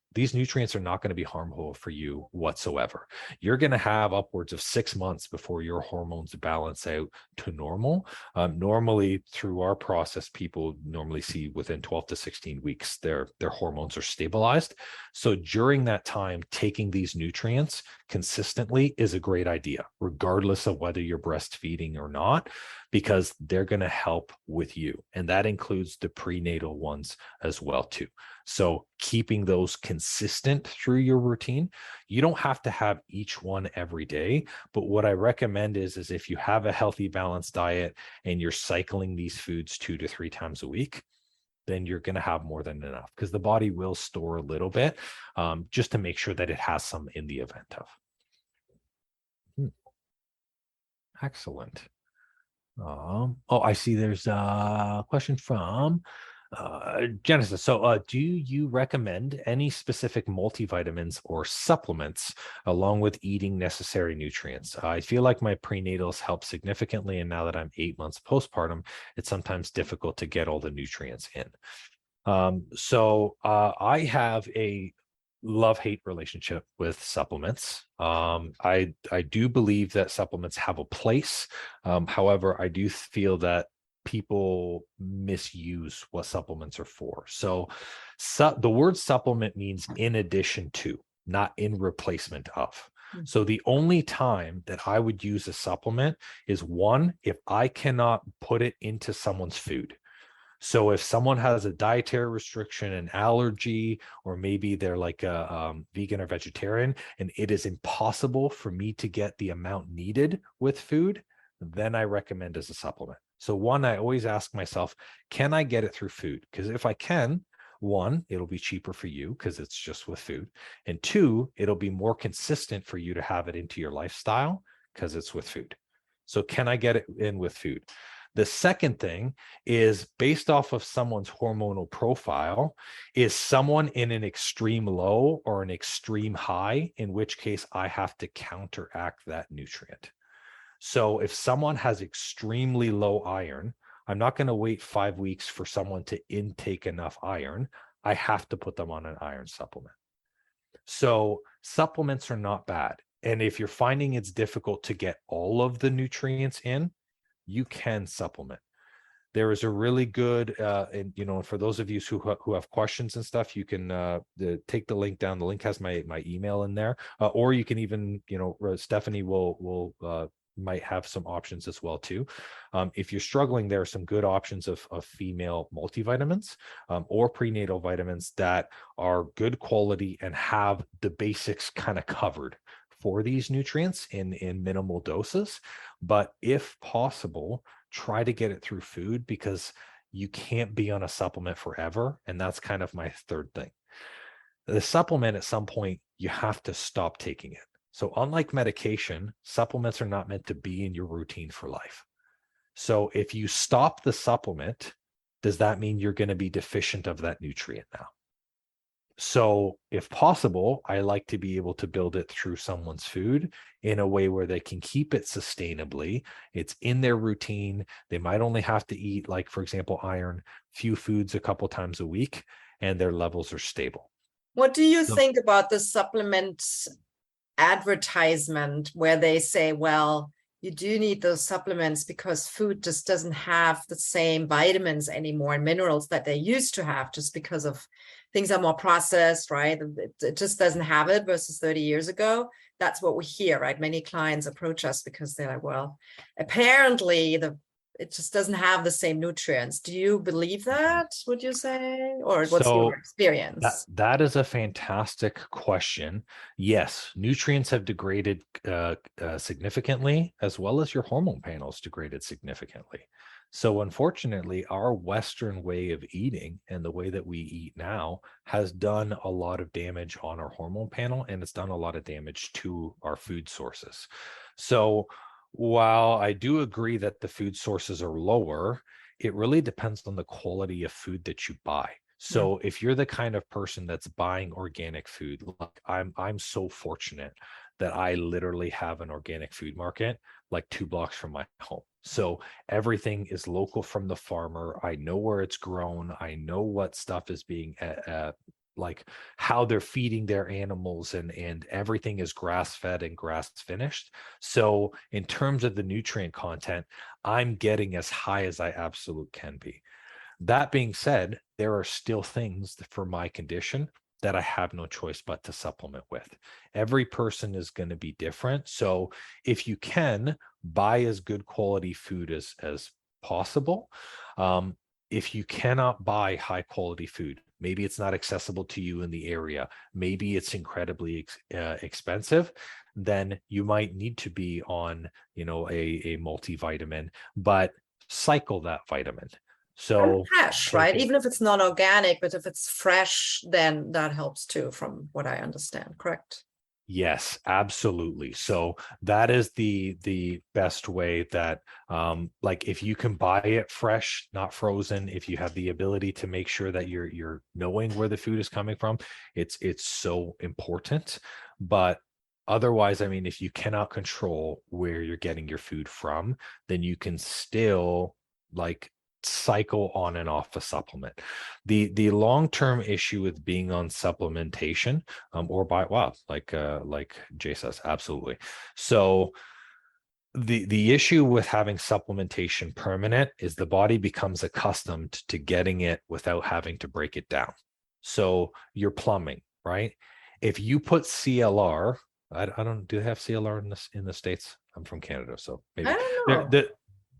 are not going to be harmful for you whatsoever. You're going to have upwards of 6 months before your hormones balance out to normal. Normally, through our process, people normally see within 12 to 16 weeks, their hormones are stabilized. So during that time, taking these nutrients consistently is a great idea, regardless of whether you're breastfeeding or not, because they're going to help with you. And that includes the prenatal ones as well, too. So keeping those consistent through your routine. You don't have to have each one every day, but what I recommend is if you have a healthy, balanced diet and you're cycling these foods 2 to 3 times a week, then you're going to have more than enough, because the body will store a little bit just to make sure that it has some in the event of. Excellent. I see there's a question from Genesis. So do you recommend any specific multivitamins or supplements along with eating necessary nutrients? I feel like my prenatals help significantly, and now that I'm 8 months postpartum, it's sometimes difficult to get all the nutrients in. I have a love-hate relationship with supplements. I do believe that supplements have a place. However, I do feel that people misuse what supplements are for. So the word supplement means in addition to, not in replacement of. So the only time that I would use a supplement is, one, if I cannot put it into someone's food. So if someone has a dietary restriction, an allergy, or maybe they're like a vegan or vegetarian, and it is impossible for me to get the amount needed with food, then I recommend as a supplement. So one, I always ask myself, can I get it through food? Because if I can, One, it'll be cheaper for you because it's just with food. And two, it'll be more consistent for you to have it into your lifestyle because it's with food. So can I get it in with food? The second thing is based off of someone's hormonal profile. Is someone in an extreme low or an extreme high, in which case I have to counteract that nutrient. So if someone has extremely low iron, I'm not going to wait 5 weeks for someone to intake enough iron. I have to put them on an iron supplement. So supplements are not bad. And if you're finding it's difficult to get all of the nutrients in, you can supplement. There is a really good, and for those of you who have questions and stuff, you can take the link down. The link has my email in there, or you can even, Stephanie will might have some options as well too. If you're struggling, there are some good options of female multivitamins or prenatal vitamins that are good quality and have the basics kind of covered for these nutrients in minimal doses. But if possible, try to get it through food because you can't be on a supplement forever. And that's kind of my third thing. The supplement, at some point, you have to stop taking it. So unlike medication, supplements are not meant to be in your routine for life. So if you stop the supplement, does that mean you're going to be deficient of that nutrient now? So if possible, I like to be able to build it through someone's food in a way where they can keep it sustainably. It's in their routine. They might only have to eat, like, for example, iron, few foods a couple times a week, and their levels are stable. What do you think about the supplement advertisement where they say, well, you do need those supplements because food just doesn't have the same vitamins anymore and minerals that they used to have, just because of things are more processed, right? It just doesn't have it versus 30 years ago. That's what we hear, right? Many clients approach us because they're like, well, apparently it just doesn't have the same nutrients. Do you believe that, would you say? Or what's your experience? That is a fantastic question. Yes, nutrients have degraded significantly, as well as your hormone panels degraded significantly. So unfortunately, our Western way of eating and the way that we eat now has done a lot of damage on our hormone panel, and it's done a lot of damage to our food sources. So while I do agree that the food sources are lower, it really depends on the quality of food that you buy. So if you're the kind of person that's buying organic food, like I'm so fortunate that I literally have an organic food market like 2 blocks from my home. So everything is local from the farmer. I know where it's grown. I know what stuff is being like how they're feeding their animals, and everything is grass fed and grass finished. So in terms of the nutrient content, I'm getting as high as I absolutely can be. That being said, there are still things for my condition that I have no choice but to supplement with. Every person is going to be different. So if you can, buy as good quality food as possible. If you cannot buy high quality food, maybe it's not accessible to you in the area, maybe it's incredibly expensive, then you might need to be on, a multivitamin, but cycle that vitamin. So fresh, right? Even if it's not organic, but if it's fresh, then that helps too, from what I understand, correct? Yes, absolutely. So that is the best way that like if you can buy it fresh, not frozen, if you have the ability to make sure that you're knowing where the food is coming from, it's so important. But otherwise, I mean, if you cannot control where you're getting your food from, then you can still like cycle on and off a supplement. The long-term issue with being on supplementation or by like Jay says, absolutely. So the issue with having supplementation permanent is the body becomes accustomed to getting it without having to break it down. So your plumbing, right? If you put CLR, I don't, do they have CLR in the States? I'm from Canada, so maybe I don't know.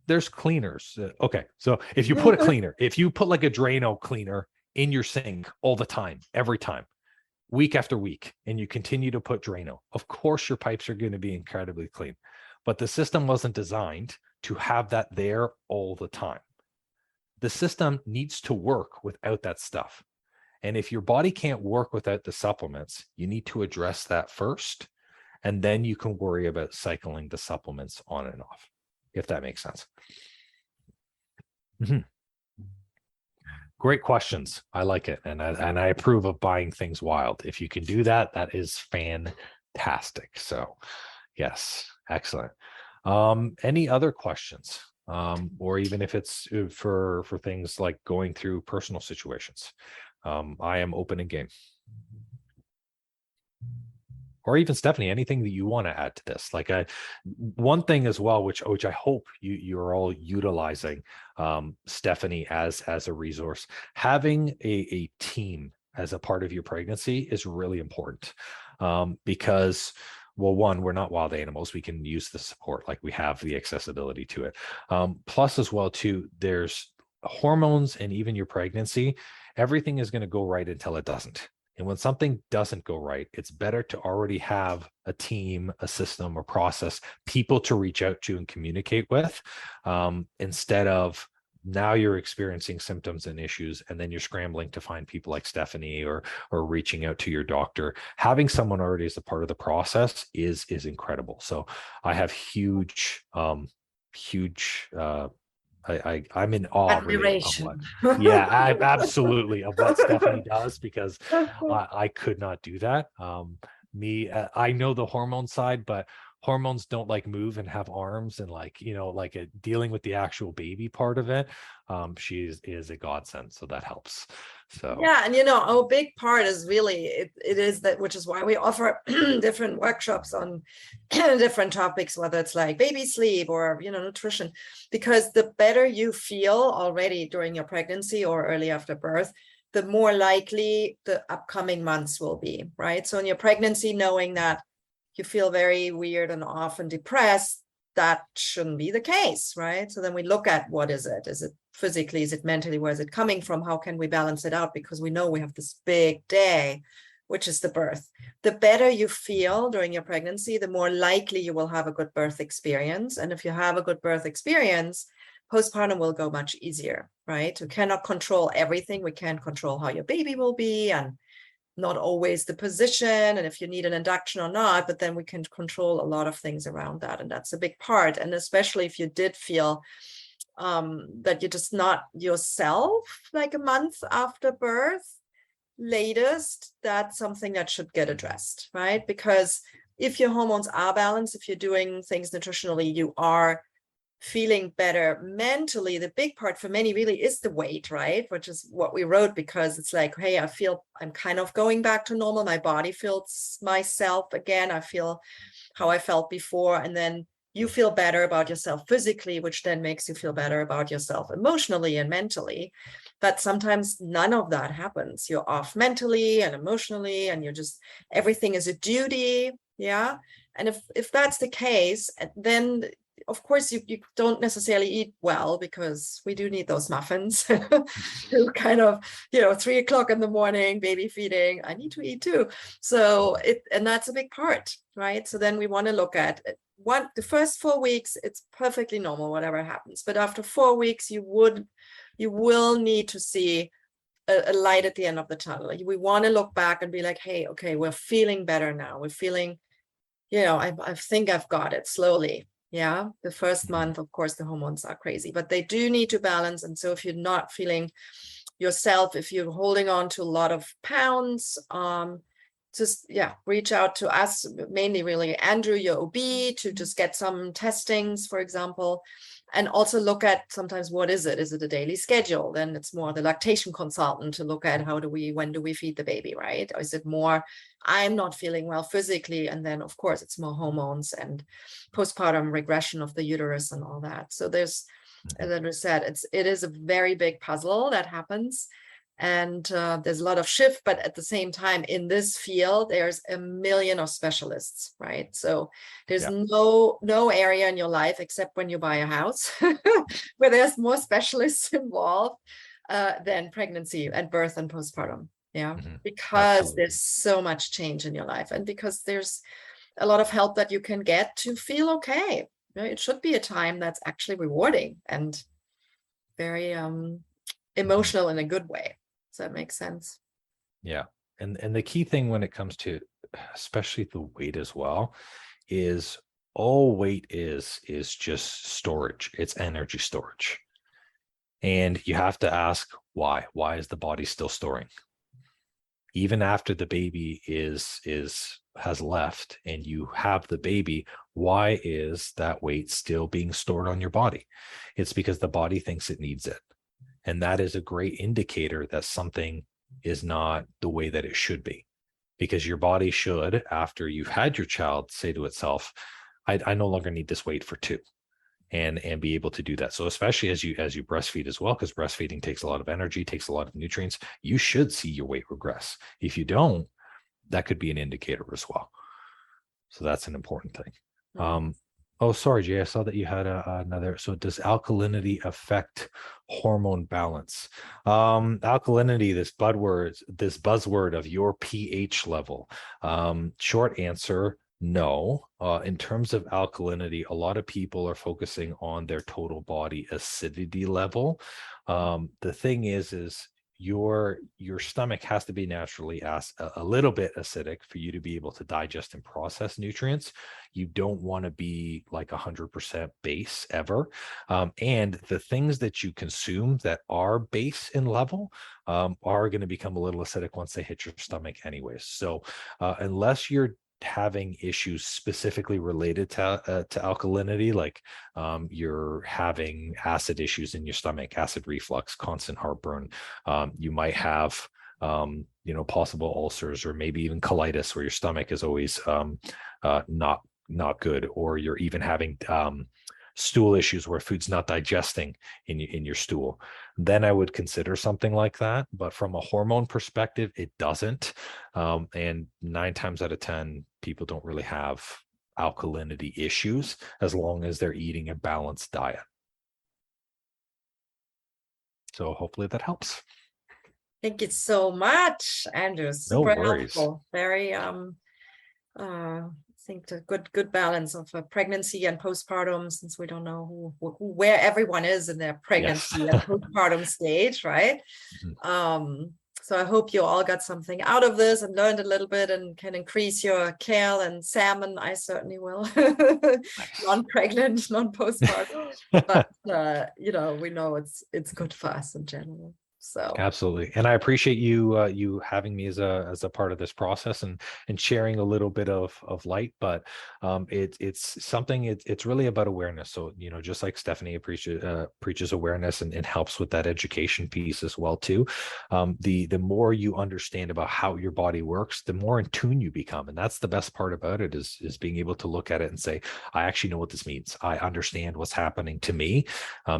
there's cleaners. Okay, so if you put a cleaner, if you put like a Drano cleaner in your sink all the time, every time, week after week, and you continue to put Drano, of course your pipes are going to be incredibly clean. But the system wasn't designed to have that there all the time. The system needs to work without that stuff. And if your body can't work without the supplements, you need to address that first. And then you can worry about cycling the supplements on and off, if that makes sense. Mm-hmm. Great questions. I like it. And I approve of buying things wild. If you can do that, that is fantastic. So yes, excellent. Any other questions? Or even if it's for things like going through personal situations. I am open and game. Or even Stephanie, anything that you want to add to this. Like one thing as well, which I hope you're all utilizing, Stephanie, as a resource. Having a team as a part of your pregnancy is really important, because, well, one, we're not wild animals. We can use the support, like we have the accessibility to it. Plus, as well, too, there's hormones, and even your pregnancy. Everything is going to go right until it doesn't. And when something doesn't go right, it's better to already have a team, a system, a process, people to reach out to and communicate with, instead of now you're experiencing symptoms and issues, and then you're scrambling to find people like Stephanie or reaching out to your doctor. Having someone already as a part of the process is incredible. So I have huge I'm in awe really of what, Admiration. yeah, I absolutely of what Stephanie does, because I could not do that. I know the hormone side, but hormones don't like move and have arms, and like, like dealing with the actual baby part of it. She is a godsend, so that helps. So Yeah, and a big part is really it is that, which is why we offer different workshops on different topics, whether it's like baby sleep or nutrition, because the better you feel already during your pregnancy or early after birth, the more likely the upcoming months will be, right? So in your pregnancy, knowing that you feel very weird and off and depressed, that shouldn't be the case, right? So then we look at, what is it? Is it physically? Is it mentally? Where is it coming from? How can we balance it out? Because we know we have this big day, which is the birth. The better you feel during your pregnancy, the more likely you will have a good birth experience. And if you have a good birth experience, postpartum will go much easier, right? We cannot control everything. We can't control how your baby will be, and not always the position, and if you need an induction or not, but then we can control a lot of things around that. And that's a big part. And especially if you did feel that you're just not yourself like a month after birth, latest, that's something that should get addressed, right? Because if your hormones are balanced, if you're doing things nutritionally, you are feeling better mentally. The big part for many really is the weight, right? Which is what we wrote, because it's like, hey, I feel I'm kind of going back to normal. My body feels myself again. I feel how I felt before. And then you feel better about yourself physically, which then makes you feel better about yourself emotionally and mentally. But sometimes none of that happens. You're off mentally and emotionally, and you're just, everything is a duty. Yeah. And if that's the case, then of course you don't necessarily eat well, because we do need those muffins to kind of 3 o'clock in the morning, baby feeding, I need to eat too. So and that's a big part, right? So then we want to look at the first 4 weeks, it's perfectly normal whatever happens, but after 4 weeks you will need to see a light at the end of the tunnel. We want to look back and be like, hey, okay, we're feeling better now, we're feeling, I think I've got it slowly. Yeah, the first month, of course, the hormones are crazy, but they do need to balance. And so if you're not feeling yourself, if you're holding on to a lot of pounds, just reach out to us, mainly really Andrew, your OB, to just get some testings, for example, and also look at sometimes, what is it? Is it a daily schedule? Then it's more the lactation consultant to look at when do we feed the baby, right? Or is it more, I'm not feeling well physically, and then of course it's more hormones and postpartum regression of the uterus and all that. So there's, as I said, it is a very big puzzle that happens. And there's a lot of shift, but at the same time, in this field, there's a million of specialists, right? So there's no area in your life, except when you buy a house, where there's more specialists involved than pregnancy and birth and postpartum. Yeah, because Absolutely. there's so much change in your life, and because there's a lot of help that you can get to feel okay. It should be a time that's actually rewarding and very emotional in a good way. Does that make sense? Yeah. And the key thing when it comes to especially the weight as well is all weight is just storage. It's energy storage. And you have to ask why. Why is the body still storing? Even after the baby has left and you have the baby, why is that weight still being stored on your body? It's because the body thinks it needs it. And that is a great indicator that something is not the way that it should be. Because your body should, after you've had your child, say to itself, I no longer need this weight for two, and be able to do that. So especially as you breastfeed as well, because breastfeeding takes a lot of energy, takes a lot of nutrients, you should see your weight regress. If you don't, that could be an indicator as well. So that's an important thing. Oh, sorry, Jay, I saw that you had another. So does alkalinity affect hormone balance? Alkalinity, this buzzword of your pH level. Short answer, no. In terms of alkalinity, a lot of people are focusing on their total body acidity level. The thing is your stomach has to be naturally a little bit acidic for you to be able to digest and process nutrients. You don't want to be like 100% base ever. And the things that you consume that are base in level are going to become a little acidic once they hit your stomach anyways. So unless you're having issues specifically related to alkalinity, like you're having acid issues in your stomach, acid reflux, constant heartburn, you might have possible ulcers or maybe even colitis where your stomach is always not good, or you're even having stool issues where food's not digesting in your stool, then I would consider something like that. But from a hormone perspective, it doesn't. And 9 times out of 10, people don't really have alkalinity issues as long as they're eating a balanced diet. So hopefully that helps. Thank you so much, Andrew. Super helpful. Very I think the good balance of pregnancy and postpartum, since we don't know where everyone is in their pregnancy and postpartum stage, right? So I hope you all got something out of this and learned a little bit and can increase your kale and salmon. I certainly will. Non-pregnant, non-postpartum, but we know it's good for us in general. So absolutely. And I appreciate you having me as a part of this process and sharing a little bit of light, but it's something, it's really about awareness. So, just like Stephanie preaches awareness and helps with that education piece as well too. The more you understand about how your body works, the more in tune you become. And that's the best part about it is being able to look at it and say, I actually know what this means. I understand what's happening to me.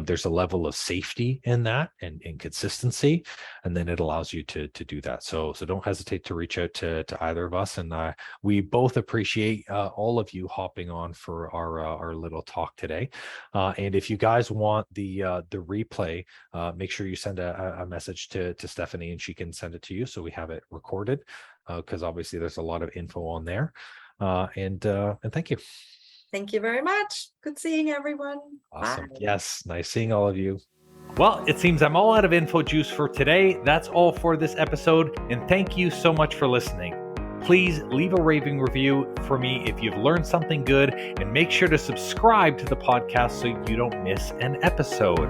There's a level of safety in that and consistency. And then it allows you to do that. So don't hesitate to reach out to either of us. And we both appreciate all of you hopping on for our little talk today. And if you guys want the replay, make sure you send a message to Stephanie and she can send it to you so we have it recorded, because obviously there's a lot of info on there. And thank you. Thank you very much. Good seeing everyone. Awesome. Bye. Yes, nice seeing all of you. Well, it seems I'm all out of info juice for today. That's all for this episode, and thank you so much for listening. Please leave a raving review for me if you've learned something good, and make sure to subscribe to the podcast so you don't miss an episode.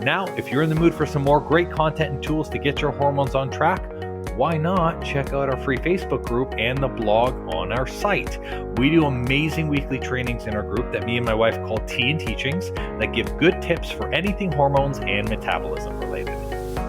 Now, if you're in the mood for some more great content and tools to get your hormones on track, why not check out our free Facebook group and the blog on our site. We do amazing weekly trainings in our group that me and my wife call Tea and Teachings that give good tips for anything hormones and metabolism related.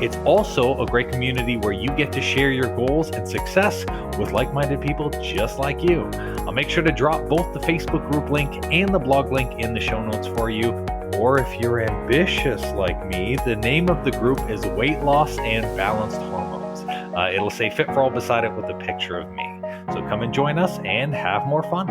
It's also a great community where you get to share your goals and success with like-minded people just like you. I'll make sure to drop both the Facebook group link and the blog link in the show notes for you. Or if you're ambitious like me, the name of the group is Weight Loss and Balanced Hormones. It'll say Fit for All beside it with a picture of me. So come and join us and have more fun.